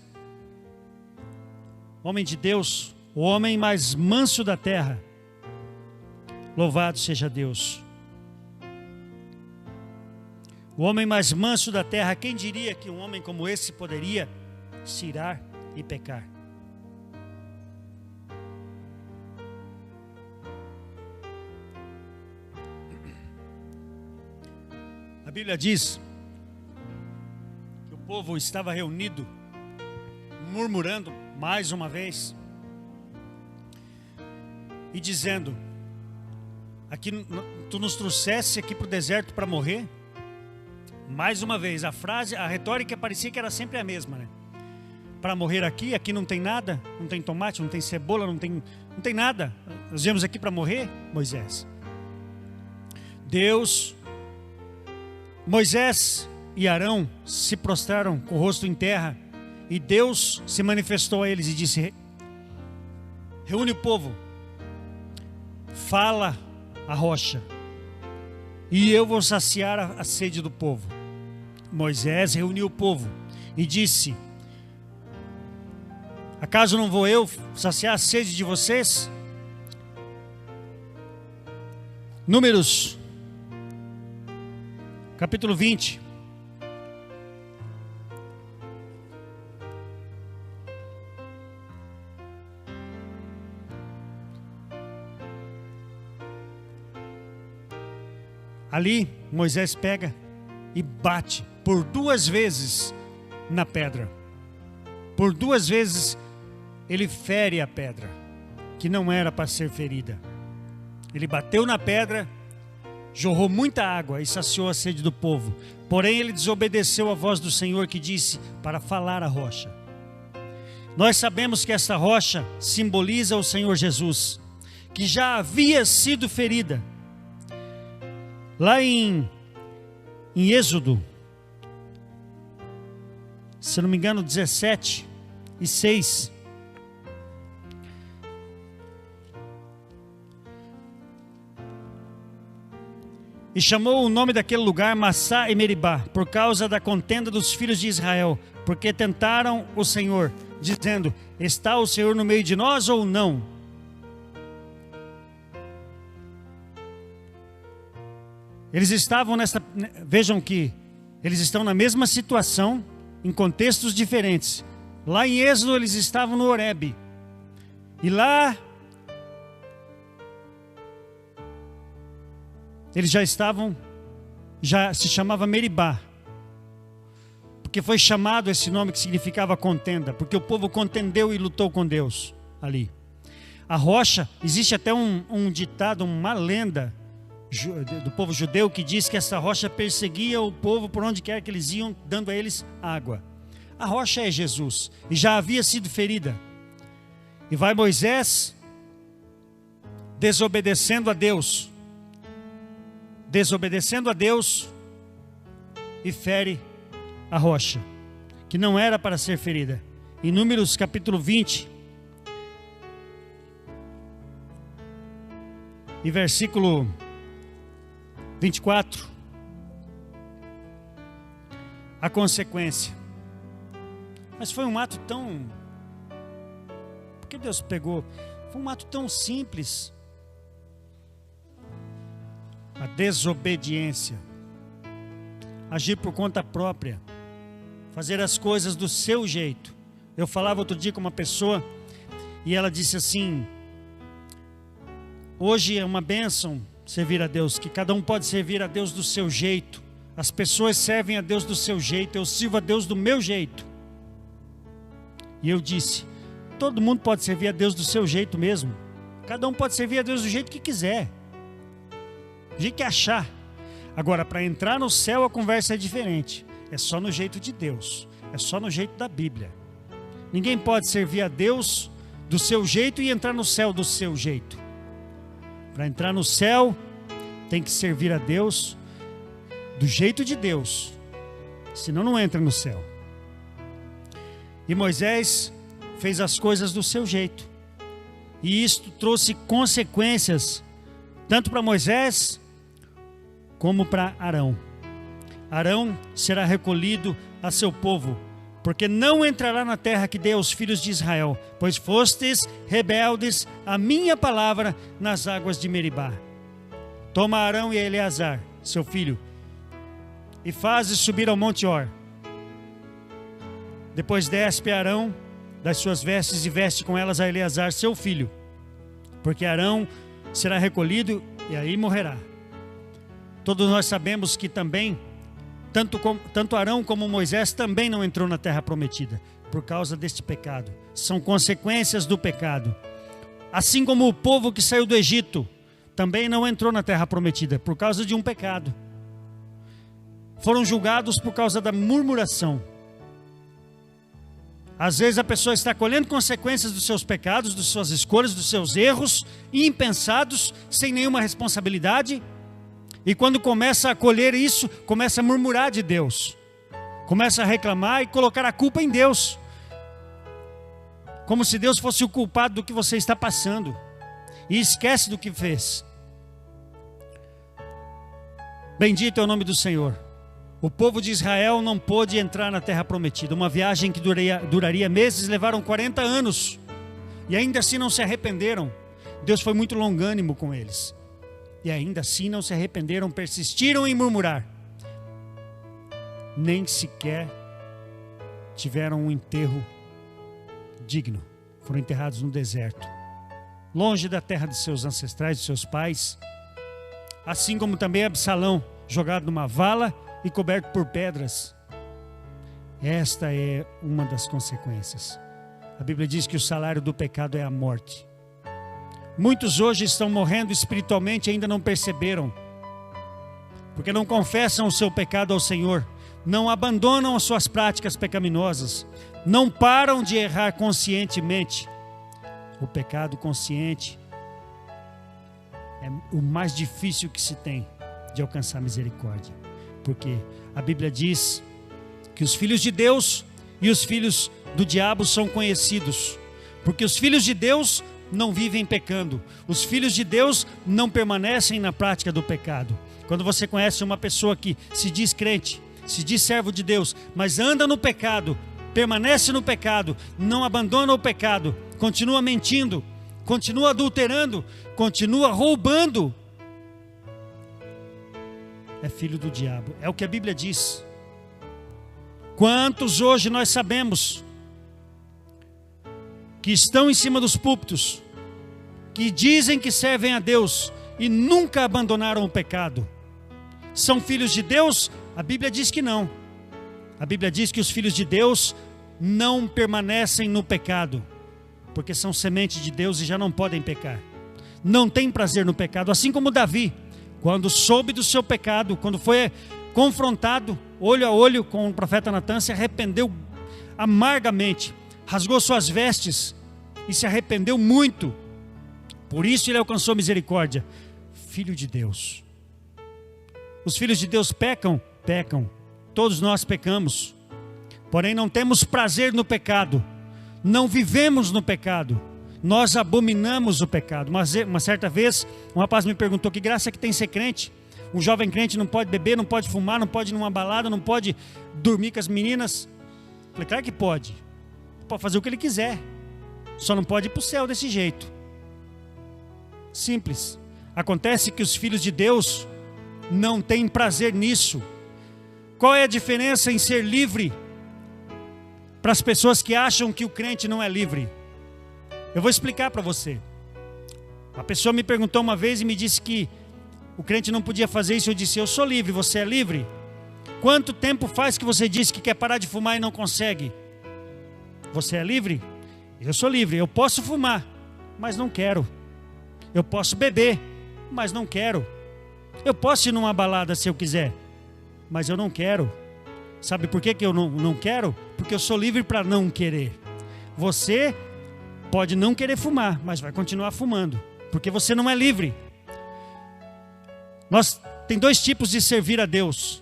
homem de Deus, o homem mais manso da terra. Louvado seja Deus. O homem mais manso da terra. Quem diria que um homem como esse poderia se irar e pecar? A Bíblia diz que o povo estava reunido, murmurando mais uma vez e dizendo: aqui, tu nos trouxesse aqui para o deserto para morrer? Mais uma vez, a retórica parecia que era sempre a mesma, né? Para morrer aqui não tem nada, não tem tomate, não tem cebola, não tem nada. Nós viemos aqui para morrer, Moisés. Moisés e Arão se prostraram com o rosto em terra, e Deus se manifestou a eles e disse: reúne o povo, fala a rocha, e eu vou saciar a sede do povo. Moisés reuniu o povo e disse: acaso não vou eu saciar a sede de vocês? Números capítulo 20. Ali, Moisés pega e bate por 2 vezes na pedra. Por 2 vezes ele fere a pedra, que não era para ser ferida. Ele bateu na pedra, jorrou muita água e saciou a sede do povo. Porém, ele desobedeceu a voz do Senhor, que disse para falar a rocha. Nós sabemos que essa rocha simboliza o Senhor Jesus, que já havia sido ferida. Lá em Êxodo, se não me engano, 17:6. E chamou o nome daquele lugar Massá e Meribá, por causa da contenda dos filhos de Israel, porque tentaram o Senhor, dizendo: está o Senhor no meio de nós ou não? Eles estavam vejam que eles estão na mesma situação, em contextos diferentes. Lá em Êxodo eles estavam no Horebe, e lá eles já se chamava Meribá, porque foi chamado esse nome que significava contenda, porque o povo contendeu e lutou com Deus ali. A rocha, existe até um ditado, uma lenda do povo judeu, que diz que essa rocha perseguia o povo por onde quer que eles iam, dando a eles água. A rocha é Jesus, e já havia sido ferida. E vai Moisés desobedecendo a Deus, e fere a rocha, que não era para ser ferida. Em Números capítulo 20 e versículo 24, a consequência. Mas foi um ato tão... Porque Deus pegou? Foi um ato tão simples. A desobediência. Agir por conta própria. Fazer as coisas do seu jeito. Eu falava outro dia com uma pessoa e ela disse assim: hoje é uma bênção servir a Deus, que cada um pode servir a Deus do seu jeito. As pessoas servem a Deus do seu jeito, eu sirvo a Deus do meu jeito. E eu disse: todo mundo pode servir a Deus do seu jeito mesmo. Cada um pode servir a Deus do jeito que quiser, do jeito que achar. Agora, para entrar no céu a conversa é diferente. É só no jeito de Deus, é só no jeito da Bíblia. Ninguém pode servir a Deus do seu jeito e entrar no céu do seu jeito. Para entrar no céu, tem que servir a Deus do jeito de Deus, senão não entra no céu. E Moisés fez as coisas do seu jeito, e isto trouxe consequências, tanto para Moisés, como para Arão. Arão será recolhido a seu povo, porque não entrará na terra que dei aos filhos de Israel, pois fostes rebeldes à minha palavra nas águas de Meribá. Toma Arão e Eleazar, seu filho, e fazes subir ao monte Or. Depois despe Arão das suas vestes e veste com elas a Eleazar, seu filho, porque Arão será recolhido e aí morrerá. Todos nós sabemos que também tanto Arão como Moisés também não entrou na terra prometida por causa deste pecado. São consequências do pecado. Assim como o povo que saiu do Egito também não entrou na terra prometida por causa de um pecado. Foram julgados por causa da murmuração. Às vezes a pessoa está colhendo consequências dos seus pecados, das suas escolhas, dos seus erros impensados, sem nenhuma responsabilidade. E quando começa a colher isso, começa a murmurar de Deus, começa a reclamar e colocar a culpa em Deus, como se Deus fosse o culpado do que você está passando, e esquece do que fez. Bendito é o nome do Senhor. O povo de Israel não pôde entrar na terra prometida. Uma viagem que duraria meses, levaram 40 anos, e ainda assim não se arrependeram. Deus foi muito longânimo com eles. E ainda assim não se arrependeram, persistiram em murmurar. nem sequer tiveram um enterro digno. Foram enterrados no deserto, longe da terra de seus ancestrais, de seus pais. Assim como também Absalão, jogado numa vala e coberto por pedras. Esta é uma das consequências. A Bíblia diz que o salário do pecado é a morte. Muitos hoje estão morrendo espiritualmente e ainda não perceberam, porque não confessam o seu pecado ao Senhor, não abandonam as suas práticas pecaminosas, não param de errar conscientemente. O pecado consciente é o mais difícil que se tem de alcançar misericórdia, porque a Bíblia diz que os filhos de Deus e os filhos do diabo são conhecidos, porque os filhos de Deus não vivem pecando, os filhos de Deus não permanecem na prática do pecado. Quando você conhece uma pessoa que se diz crente, se diz servo de Deus, mas anda no pecado, permanece no pecado, não abandona o pecado, continua mentindo, continua adulterando, continua roubando, é filho do diabo. É o que a Bíblia diz. Quantos hoje nós sabemos que estão em cima dos púlpitos, que dizem que servem a Deus e nunca abandonaram o pecado? São filhos de Deus? A Bíblia diz que não. A Bíblia diz que os filhos de Deus não permanecem no pecado, porque são semente de Deus e já não podem pecar. Não tem prazer no pecado, assim como Davi, quando soube do seu pecado, quando foi confrontado olho a olho com o profeta Natã, se arrependeu amargamente, rasgou suas vestes e se arrependeu muito. Por isso ele alcançou misericórdia. Filho de Deus. Os filhos de Deus pecam? Pecam. Todos nós pecamos. Porém não temos prazer no pecado. Não vivemos no pecado. Nós abominamos o pecado. Uma certa vez um rapaz me perguntou: que graça que tem ser crente? Um jovem crente não pode beber, não pode fumar, não pode ir numa balada, não pode dormir com as meninas. Falei: claro que pode. Pode fazer o que ele quiser. Só não pode ir para o céu desse jeito. Simples. Acontece que os filhos de Deus não têm prazer nisso. Qual é a diferença em ser livre para as pessoas que acham que o crente não é livre? Eu vou explicar para você. Uma pessoa me perguntou uma vez e me disse que o crente não podia fazer isso. Eu disse: eu sou livre, você é livre? Quanto tempo faz que você disse que quer parar de fumar e não consegue? Você é livre? Eu sou livre. Eu posso fumar, mas não quero. Eu posso beber, mas não quero. Eu posso ir numa balada se eu quiser, mas eu não quero. Sabe por que eu não quero? Porque eu sou livre para não querer. Você pode não querer fumar, mas vai continuar fumando, porque você não é livre. Tem dois tipos de servir a Deus.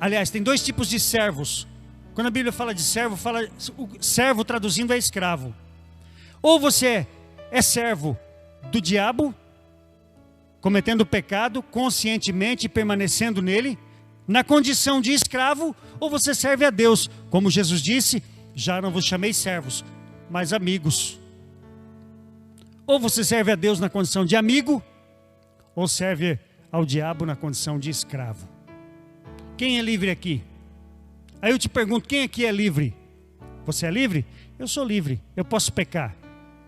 Aliás, tem dois tipos de servos. Quando a Bíblia fala de servo, o servo traduzindo é escravo. Ou você é servo do diabo, cometendo pecado conscientemente e permanecendo nele, na condição de escravo, ou você serve a Deus. Como Jesus disse: já não vos chamei servos, mas amigos. Ou você serve a Deus na condição de amigo, ou serve ao diabo na condição de escravo. Quem é livre aqui? Aí eu te pergunto: quem aqui é livre? Você é livre? Eu sou livre. Eu posso pecar,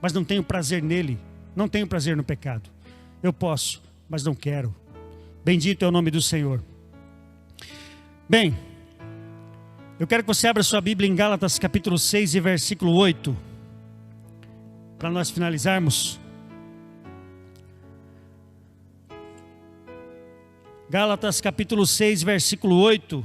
mas não tenho prazer nele. Não tenho prazer no pecado. Eu posso, mas não quero. Bendito é o nome do Senhor. Bem, eu quero que você abra sua Bíblia em Gálatas capítulo 6 e versículo 8, para nós finalizarmos. Gálatas capítulo 6, versículo 8.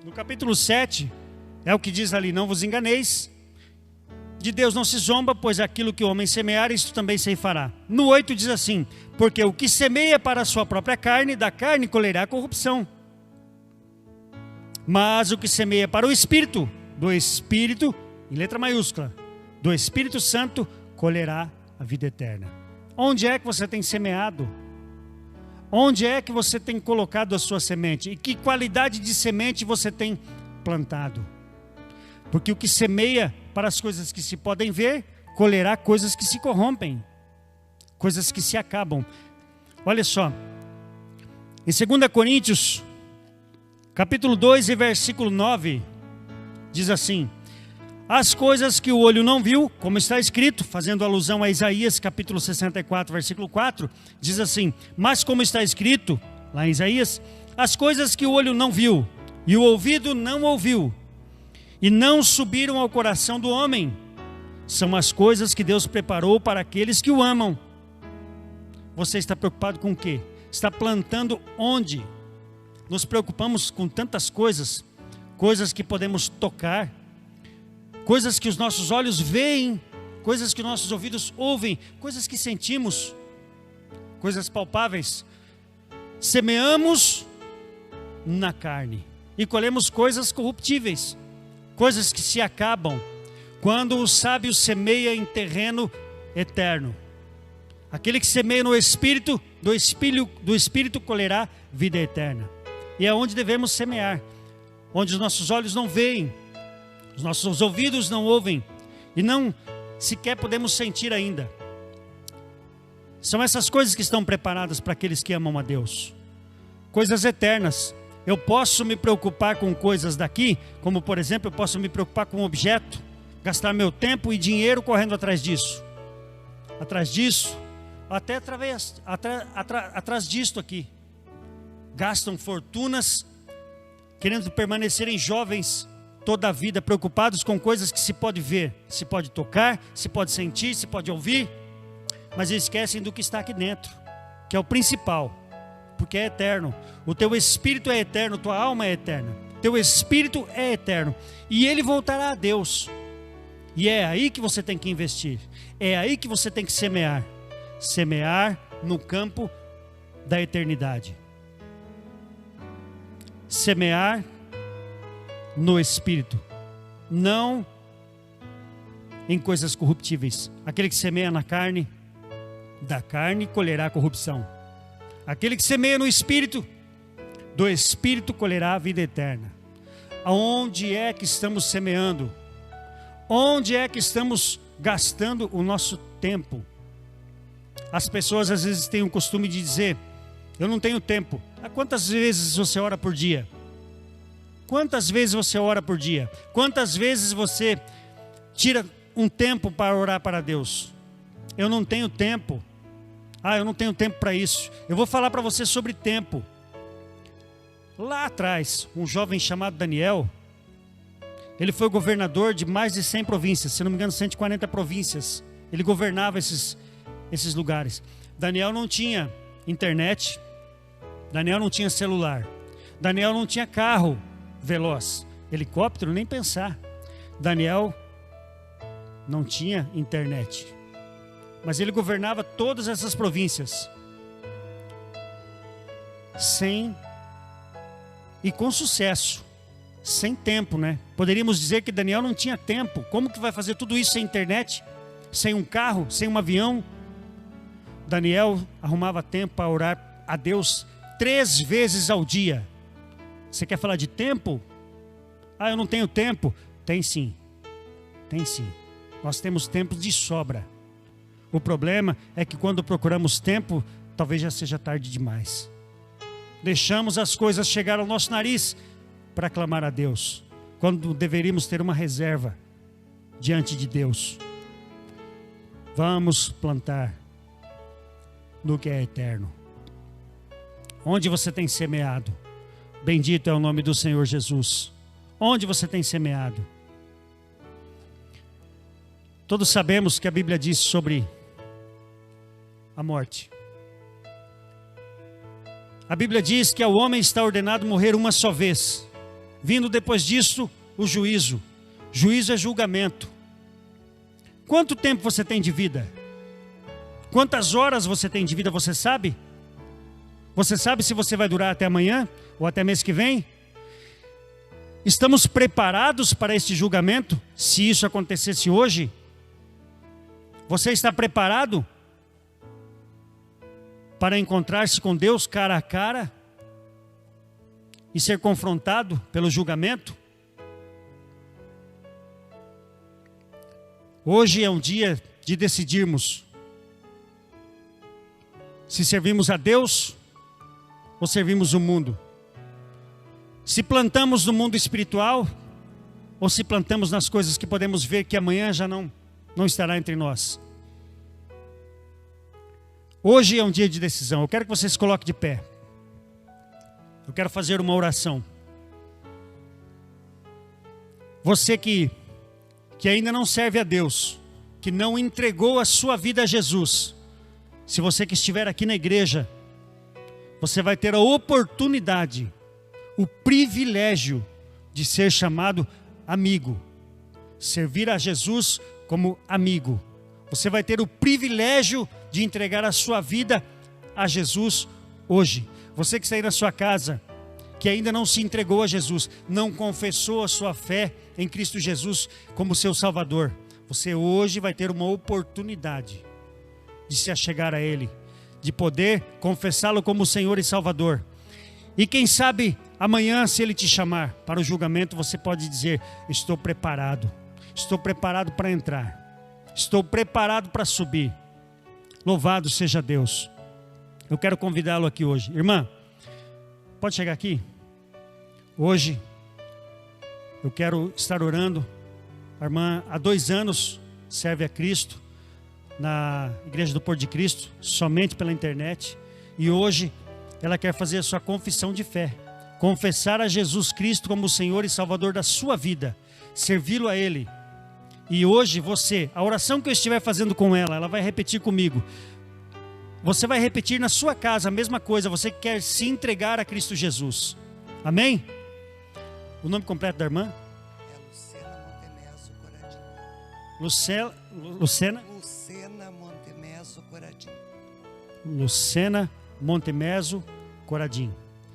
No capítulo 7, é o que diz ali: não vos enganeis, de Deus não se zomba, pois aquilo que o homem semear, isso também ceifará. No 8 diz assim: porque o que semeia para a sua própria carne, da carne colherá corrupção. Mas o que semeia para o Espírito, do Espírito, em letra maiúscula, do Espírito Santo, colherá a vida eterna. Onde é que você tem semeado? Onde é que você tem colocado a sua semente? E que qualidade de semente você tem plantado? Porque o que semeia para as coisas que se podem ver, colherá coisas que se corrompem, coisas que se acabam. Olha só, em 2 Coríntios, capítulo 2 e versículo 9, diz assim: as coisas que o olho não viu, como está escrito, fazendo alusão a Isaías, capítulo 64, versículo 4, diz assim: mas como está escrito, lá em Isaías, as coisas que o olho não viu, e o ouvido não ouviu, e não subiram ao coração do homem, são as coisas que Deus preparou para aqueles que o amam. Você está preocupado com o quê? Está plantando onde? Nos preocupamos com tantas coisas, coisas que podemos tocar, coisas que os nossos olhos veem, coisas que nossos ouvidos ouvem, coisas que sentimos, coisas palpáveis. Semeamos na carne e colhemos coisas corruptíveis, coisas que se acabam, quando o sábio semeia em terreno eterno. Aquele que semeia no Espírito, do Espírito colherá vida eterna. E é onde devemos semear, onde os nossos olhos não veem, os nossos ouvidos não ouvem, e não sequer podemos sentir ainda. São essas coisas que estão preparadas para aqueles que amam a Deus. Coisas eternas. Eu posso me preocupar com coisas daqui, como por exemplo, eu posso me preocupar com um objeto, gastar meu tempo e dinheiro correndo atrás disso, até atrás disto aqui. Gastam fortunas, querendo permanecerem jovens toda a vida, preocupados com coisas que se pode ver, se pode tocar, se pode sentir, se pode ouvir, mas esquecem do que está aqui dentro, que é o principal, porque é eterno. O teu espírito é eterno, tua alma é eterna, teu espírito é eterno, e ele voltará a Deus. E é aí que você tem que investir, é aí que você tem que semear no campo da eternidade, semear no Espírito, não em coisas corruptíveis. Aquele que semeia na carne, da carne colherá corrupção. Aquele que semeia no Espírito, do Espírito colherá a vida eterna. Aonde é que estamos semeando? Onde é que estamos gastando o nosso tempo? As pessoas às vezes têm o costume de dizer: eu não tenho tempo. Quantas vezes você ora por dia? Quantas vezes você ora por dia? Quantas vezes você tira um tempo para orar para Deus? Eu não tenho tempo. Eu não tenho tempo para isso. Eu vou falar para você sobre tempo. Lá atrás, um jovem chamado Daniel, ele foi governador de mais de 100 províncias, se não me engano 140 províncias. Ele governava esses lugares. Daniel não tinha internet, Daniel não tinha celular, Daniel não tinha carro veloz, helicóptero nem pensar. Daniel não tinha internet, mas ele governava todas essas províncias e com sucesso, sem tempo, né? Poderíamos dizer que Daniel não tinha tempo. Como que vai fazer tudo isso sem internet, sem um carro, sem um avião? Daniel arrumava tempo para orar a Deus 3 vezes ao dia. Você quer falar de tempo? Eu não tenho tempo. Tem sim, tem sim. Nós temos tempo de sobra. O problema é que quando procuramos tempo, talvez já seja tarde demais. Deixamos as coisas chegar ao nosso nariz para clamar a Deus, quando deveríamos ter uma reserva diante de Deus. Vamos plantar no que é eterno. Onde você tem semeado? Bendito é o nome do Senhor Jesus. Onde você tem semeado? Todos sabemos que a Bíblia diz sobre a morte. A Bíblia diz que ao homem está ordenado morrer uma só vez, vindo depois disso o juízo. Juízo é julgamento. Quanto tempo você tem de vida? Quantas horas você tem de vida, você sabe? Você sabe se você vai durar até amanhã ou até mês que vem? Estamos preparados para este julgamento? Se isso acontecesse hoje, você está preparado para encontrar-se com Deus cara a cara e ser confrontado pelo julgamento? Hoje é um dia de decidirmos se servimos a Deus ou servimos o mundo. Se plantamos no mundo espiritual ou se plantamos nas coisas que podemos ver que amanhã já não estará entre nós. Hoje é um dia de decisão. Eu quero que você se coloque de pé. Eu quero fazer uma oração. Você que ainda não serve a Deus, que não entregou a sua vida a Jesus, se você que estiver aqui na igreja, você vai ter a oportunidade, o privilégio de ser chamado amigo, servir a Jesus como amigo. Você vai ter o privilégio de entregar a sua vida a Jesus hoje. Você que está aí na sua casa, que ainda não se entregou a Jesus, não confessou a sua fé em Cristo Jesus como seu Salvador, você hoje vai ter uma oportunidade de se achegar a Ele, de poder confessá-lo como Senhor e Salvador. E quem sabe amanhã, se Ele te chamar para o julgamento, você pode dizer: estou preparado para entrar, estou preparado para subir. Louvado seja Deus. Eu quero convidá-lo aqui hoje. Irmã, pode chegar aqui? Hoje eu quero estar orando. A irmã há 2 anos serve a Cristo na Igreja do Porto de Cristo, somente pela internet. E hoje ela quer fazer a sua confissão de fé, confessar a Jesus Cristo como o Senhor e Salvador da sua vida, servi-lo a Ele. E hoje você, a oração que eu estiver fazendo com ela vai repetir comigo. Você vai repetir na sua casa a mesma coisa, você que quer se entregar a Cristo Jesus. Amém? O nome completo da irmã? Lucena Montemeso Coradim. Lucena Montemeso Coradim.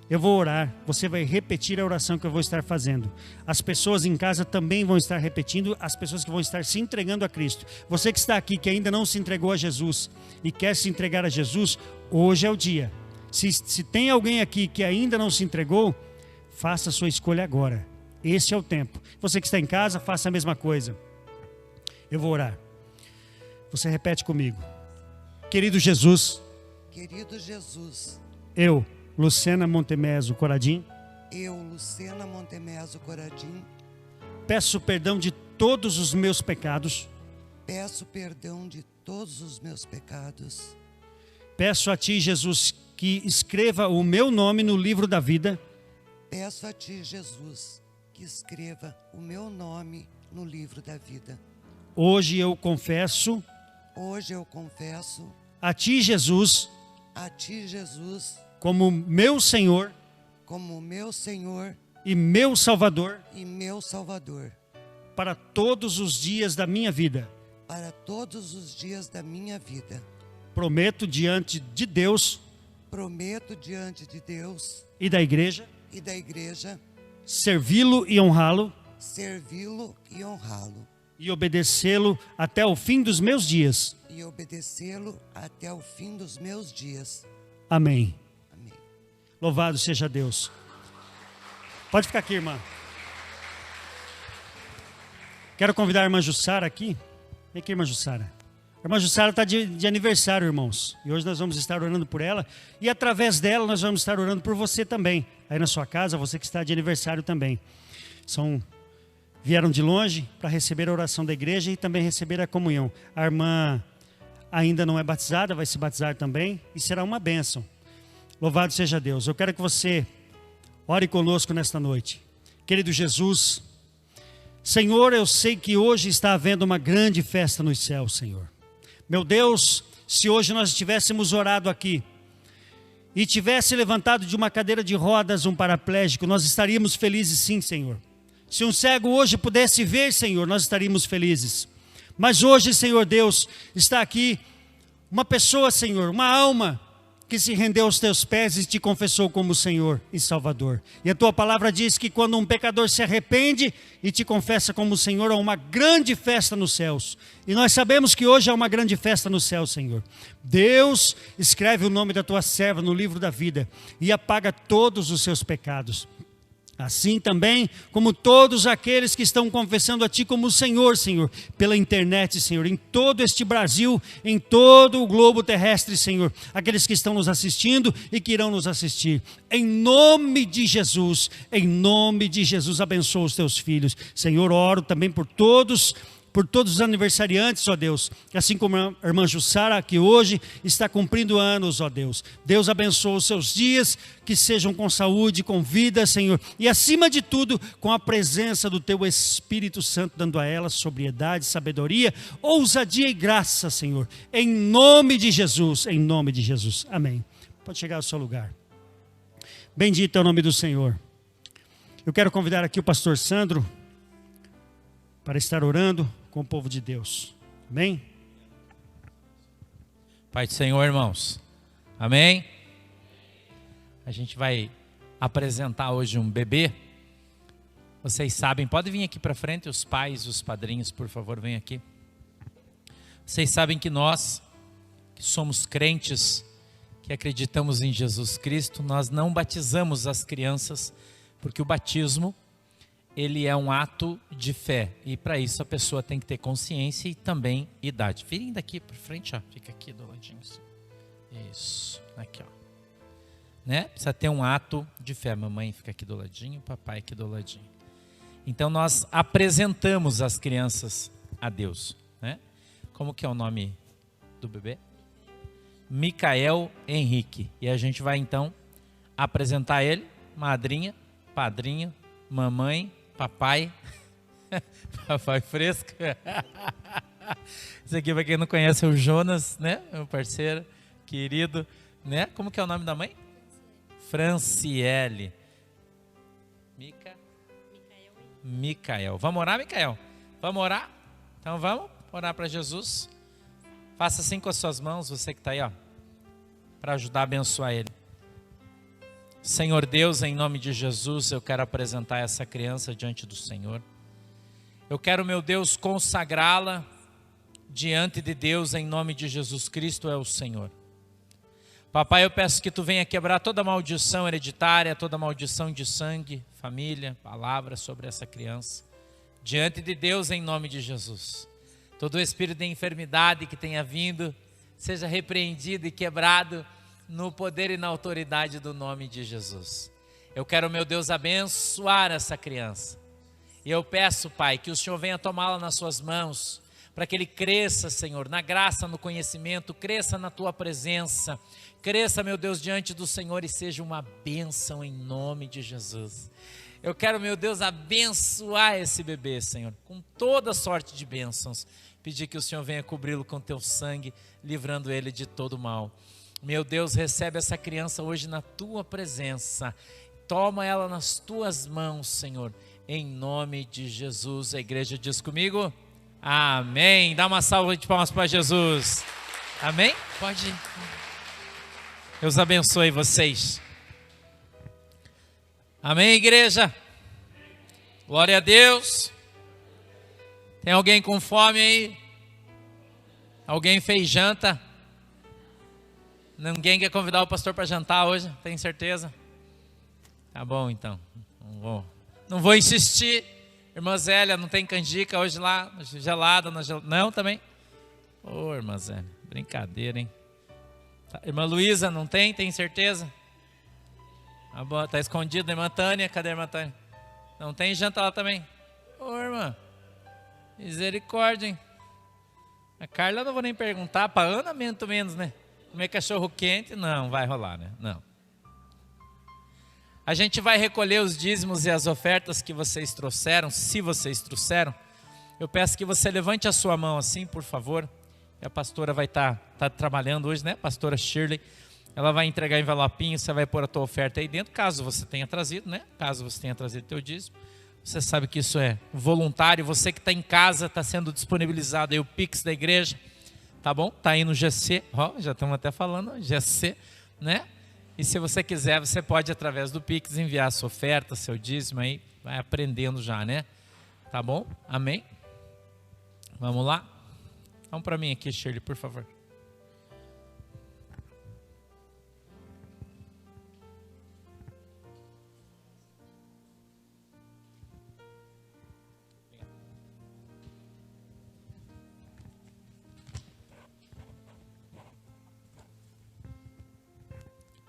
Eu vou orar, você vai repetir a oração que eu vou estar fazendo. As pessoas em casa também vão estar repetindo, as pessoas que vão estar se entregando a Cristo. Você que está aqui, que ainda não se entregou a Jesus e quer se entregar a Jesus, hoje é o dia. Se tem alguém aqui que ainda não se entregou, faça a sua escolha agora. Esse é o tempo. Você que está em casa, faça a mesma coisa. Eu vou orar. Você repete comigo. Querido Jesus. Querido Jesus. Eu, Lucena Montemeso Coradim. Eu, Lucena Montemeso Coradim. Peço perdão de todos os meus pecados. Peço perdão de todos os meus pecados. Peço a Ti, Jesus, que escreva o meu nome no livro da vida. Peço a Ti, Jesus, que escreva o meu nome no livro da vida. Hoje eu confesso. Hoje eu confesso. A Ti, Jesus. A Ti, Jesus. Como meu Senhor. Como meu Senhor. E meu Salvador. E meu Salvador. Para todos os dias da minha vida. Para todos os dias da minha vida. Prometo diante de Deus. Prometo diante de Deus. E da igreja. E da igreja. Servi-lo e honrá-lo. Servi-lo e honrá-lo. E obedecê-lo até o fim dos meus dias. E obedecê-lo até o fim dos meus dias. Amém. Amém. Louvado seja Deus. Pode ficar aqui, irmã. Quero convidar a irmã Jussara aqui. Vem aqui, irmã Jussara. A irmã Jussara está de aniversário, irmãos. E hoje nós vamos estar orando por ela. E através dela nós vamos estar orando por você também. Aí na sua casa, você que está de aniversário também. Vieram de longe para receber a oração da igreja e também receber a comunhão. A irmã ainda não é batizada, vai se batizar também e será uma bênção. Louvado seja Deus. Eu quero que você ore conosco nesta noite. Querido Jesus, Senhor, eu sei que hoje está havendo uma grande festa nos céus, Senhor. Meu Deus, se hoje nós tivéssemos orado aqui e tivesse levantado de uma cadeira de rodas um paraplégico, nós estaríamos felizes sim, Senhor. Se um cego hoje pudesse ver, Senhor, nós estaríamos felizes. Mas hoje, Senhor Deus, está aqui uma pessoa, Senhor, uma alma que se rendeu aos teus pés e te confessou como Senhor e Salvador. E a tua palavra diz que quando um pecador se arrepende e te confessa como Senhor, há uma grande festa nos céus. E nós sabemos que hoje há uma grande festa nos céus, Senhor. Deus escreve o nome da tua serva no livro da vida e apaga todos os seus pecados. Assim também como todos aqueles que estão confessando a Ti como Senhor, Senhor, pela internet, Senhor, em todo este Brasil, em todo o globo terrestre, Senhor, aqueles que estão nos assistindo e que irão nos assistir. Em nome de Jesus, abençoa os Teus filhos. Senhor, oro também por todos os aniversariantes, ó Deus, assim como a irmã Jussara, que hoje está cumprindo anos, ó Deus. Deus abençoa os seus dias, que sejam com saúde, com vida, Senhor, e acima de tudo, com a presença do Teu Espírito Santo, dando a elas sobriedade, sabedoria, ousadia e graça, Senhor, em nome de Jesus, amém. Pode chegar ao seu lugar. Bendito é o nome do Senhor. Eu quero convidar aqui o pastor Sandro para estar orando com o povo de Deus. Amém? Pai do Senhor, irmãos. Amém? A gente vai apresentar hoje um bebê. Vocês sabem, pode vir aqui para frente, os pais, os padrinhos, por favor, venham aqui. Vocês sabem que nós, que somos crentes, que acreditamos em Jesus Cristo, nós não batizamos as crianças, porque o batismo, ele é um ato de fé, e para isso a pessoa tem que ter consciência e também idade. Virem daqui para frente, ó, fica aqui do ladinho. Isso, aqui, ó. Né? Precisa ter um ato de fé. Mamãe fica aqui do ladinho, papai aqui do ladinho. Então nós apresentamos as crianças a Deus, né? Como que é o nome do bebê? Micael Henrique. E a gente vai então apresentar ele, madrinha, padrinho, mamãe, papai, papai fresco. Isso aqui para quem não conhece é o Jonas, né? Meu parceiro, querido, né? Como que é o nome da mãe? Franciele. Micael. Vamos orar, Micael? Vamos orar? Então vamos orar para Jesus. Faça assim com as suas mãos, você que está aí, ó, para ajudar a abençoar ele. Senhor Deus, em nome de Jesus, eu quero apresentar essa criança diante do Senhor. Eu quero, meu Deus, consagrá-la diante de Deus, em nome de Jesus Cristo é o Senhor. Papai, eu peço que Tu venha quebrar toda maldição hereditária, toda maldição de sangue, família, palavra sobre essa criança. Diante de Deus, em nome de Jesus. Todo espírito de enfermidade que tenha vindo, seja repreendido e quebrado no poder e na autoridade do nome de Jesus. Eu quero, meu Deus, abençoar essa criança. E eu peço, Pai, que o Senhor venha tomá-la nas suas mãos, para que ele cresça, Senhor, na graça, no conhecimento, cresça na Tua presença, cresça, meu Deus, diante do Senhor e seja uma bênção em nome de Jesus. Eu quero, meu Deus, abençoar esse bebê, Senhor, com toda sorte de bênçãos. Pedir que o Senhor venha cobri-lo com Teu sangue, livrando ele de todo mal. Meu Deus, recebe essa criança hoje na Tua presença. Toma ela nas Tuas mãos, Senhor, em nome de Jesus. A igreja diz comigo, amém. Dá uma salva de palmas para Jesus. Amém? Pode ir. Deus abençoe vocês. Amém, igreja? Glória a Deus. Tem alguém com fome aí? Alguém fez janta? Ninguém quer convidar o pastor para jantar hoje? Tem certeza? Tá bom, então. Não vou insistir. Irmã Zélia, não tem canjica hoje lá? Gelada? Não, também? Ô, irmã Zélia, brincadeira, hein? Tá. Irmã Luísa, não tem? Tem certeza? Tá bom, tá escondida. Irmã Tânia, cadê a irmã Tânia? Não tem janta lá também? Ô, irmã, misericórdia, hein? A Carla eu não vou nem perguntar, para Ana muito menos, né? Comer cachorro quente, não vai rolar, né? Não. A gente vai recolher os dízimos e as ofertas que vocês trouxeram, se vocês trouxeram. Eu peço que você levante a sua mão assim, por favor. A pastora vai estar trabalhando hoje, né? Pastora Shirley. Ela vai entregar envelopinho, você vai pôr a tua oferta aí dentro, caso você tenha trazido, né? Caso você tenha trazido o teu dízimo. Você sabe que isso é voluntário. Você que está em casa, está sendo disponibilizado aí o Pix da igreja. Tá bom? Tá aí no GC. Ó, já estamos até falando, GC, né? E se você quiser, você pode, através do Pix, enviar a sua oferta, seu dízimo aí. Vai aprendendo já, né? Tá bom? Amém? Vamos lá? Vamos para mim aqui, Shirley, por favor.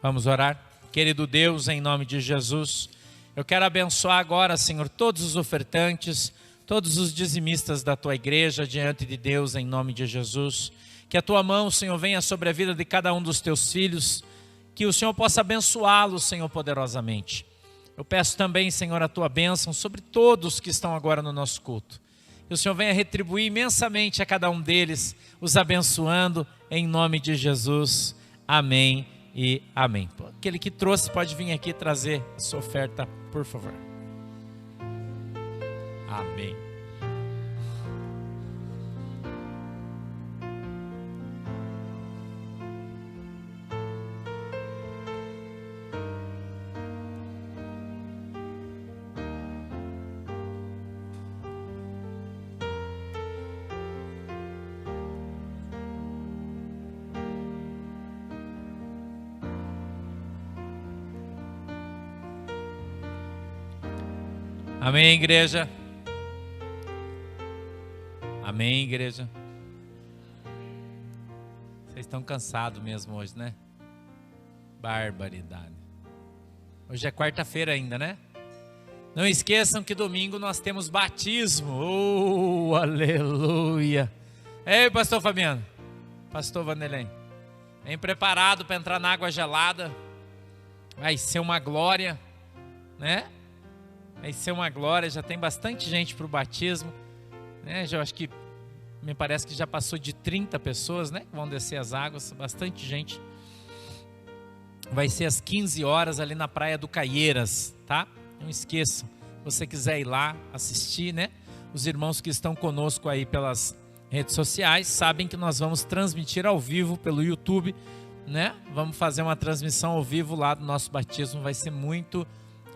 Vamos orar? Querido Deus, em nome de Jesus, eu quero abençoar agora, Senhor, todos os ofertantes, todos os dizimistas da Tua igreja, diante de Deus, em nome de Jesus. Que a Tua mão, Senhor, venha sobre a vida de cada um dos Teus filhos, que o Senhor possa abençoá-los, Senhor, poderosamente. Eu peço também, Senhor, a Tua bênção sobre todos que estão agora no nosso culto. Que o Senhor venha retribuir imensamente a cada um deles, os abençoando, em nome de Jesus. Amém e amém. Aquele que trouxe pode vir aqui trazer a sua oferta, por favor. Amém. Amém, igreja. Amém, igreja. Vocês estão cansados mesmo hoje, né? Barbaridade. Hoje é quarta-feira ainda, né? Não esqueçam que domingo nós temos batismo. Oh, aleluia. Ei, pastor Fabiano. Pastor Vanderlei. Vem preparado para entrar na água gelada. Vai ser uma glória, né? Vai ser uma glória, já tem bastante gente para o batismo, né? Já acho que, me parece que já passou de 30 pessoas, né? Que vão descer as águas, bastante gente. Vai ser às 15 horas ali na Praia do Caieiras, tá? Não esqueçam, se você quiser ir lá assistir, né? Os irmãos que estão conosco aí pelas redes sociais sabem que nós vamos transmitir ao vivo pelo YouTube, né? Vamos fazer uma transmissão ao vivo lá do nosso batismo, vai ser muito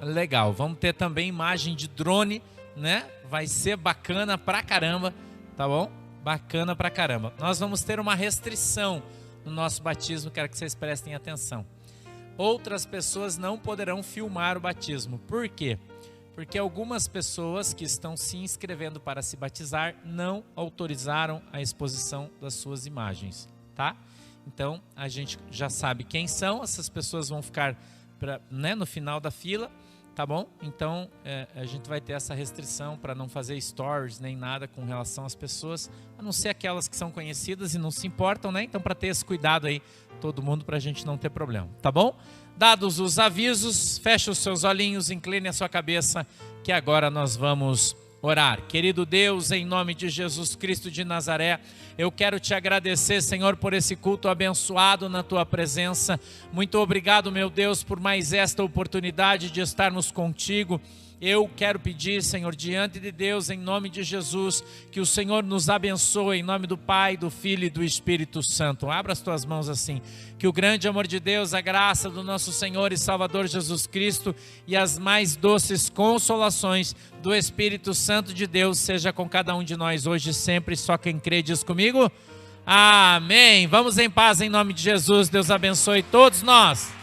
legal. Vamos ter também imagem de drone, né? Vai ser bacana pra caramba, tá bom? Bacana pra caramba. Nós vamos ter uma restrição no nosso batismo, quero que vocês prestem atenção. Outras pessoas não poderão filmar o batismo. Por quê? Porque algumas pessoas que estão se inscrevendo para se batizar não autorizaram a exposição das suas imagens, tá? Então, a gente já sabe quem são, essas pessoas vão ficar né, no final da fila. Tá bom? Então, a gente vai ter essa restrição para não fazer stories nem nada com relação às pessoas, a não ser aquelas que são conhecidas e não se importam, né? Então, para ter esse cuidado aí, todo mundo, para a gente não ter problema, tá bom? Dados os avisos, feche os seus olhinhos, incline a sua cabeça, que agora nós vamos orar. Querido Deus, em nome de Jesus Cristo de Nazaré, eu quero te agradecer, Senhor, por esse culto abençoado na tua presença. Muito obrigado, meu Deus, por mais esta oportunidade de estarmos contigo. Eu quero pedir, Senhor, diante de Deus, em nome de Jesus, que o Senhor nos abençoe, em nome do Pai, do Filho e do Espírito Santo. Abra as tuas mãos assim. Que o grande amor de Deus, a graça do nosso Senhor e Salvador Jesus Cristo e as mais doces consolações do Espírito Santo de Deus seja com cada um de nós hoje e sempre. Só quem crê diz comigo. Amém. Vamos em paz em nome de Jesus. Deus abençoe todos nós.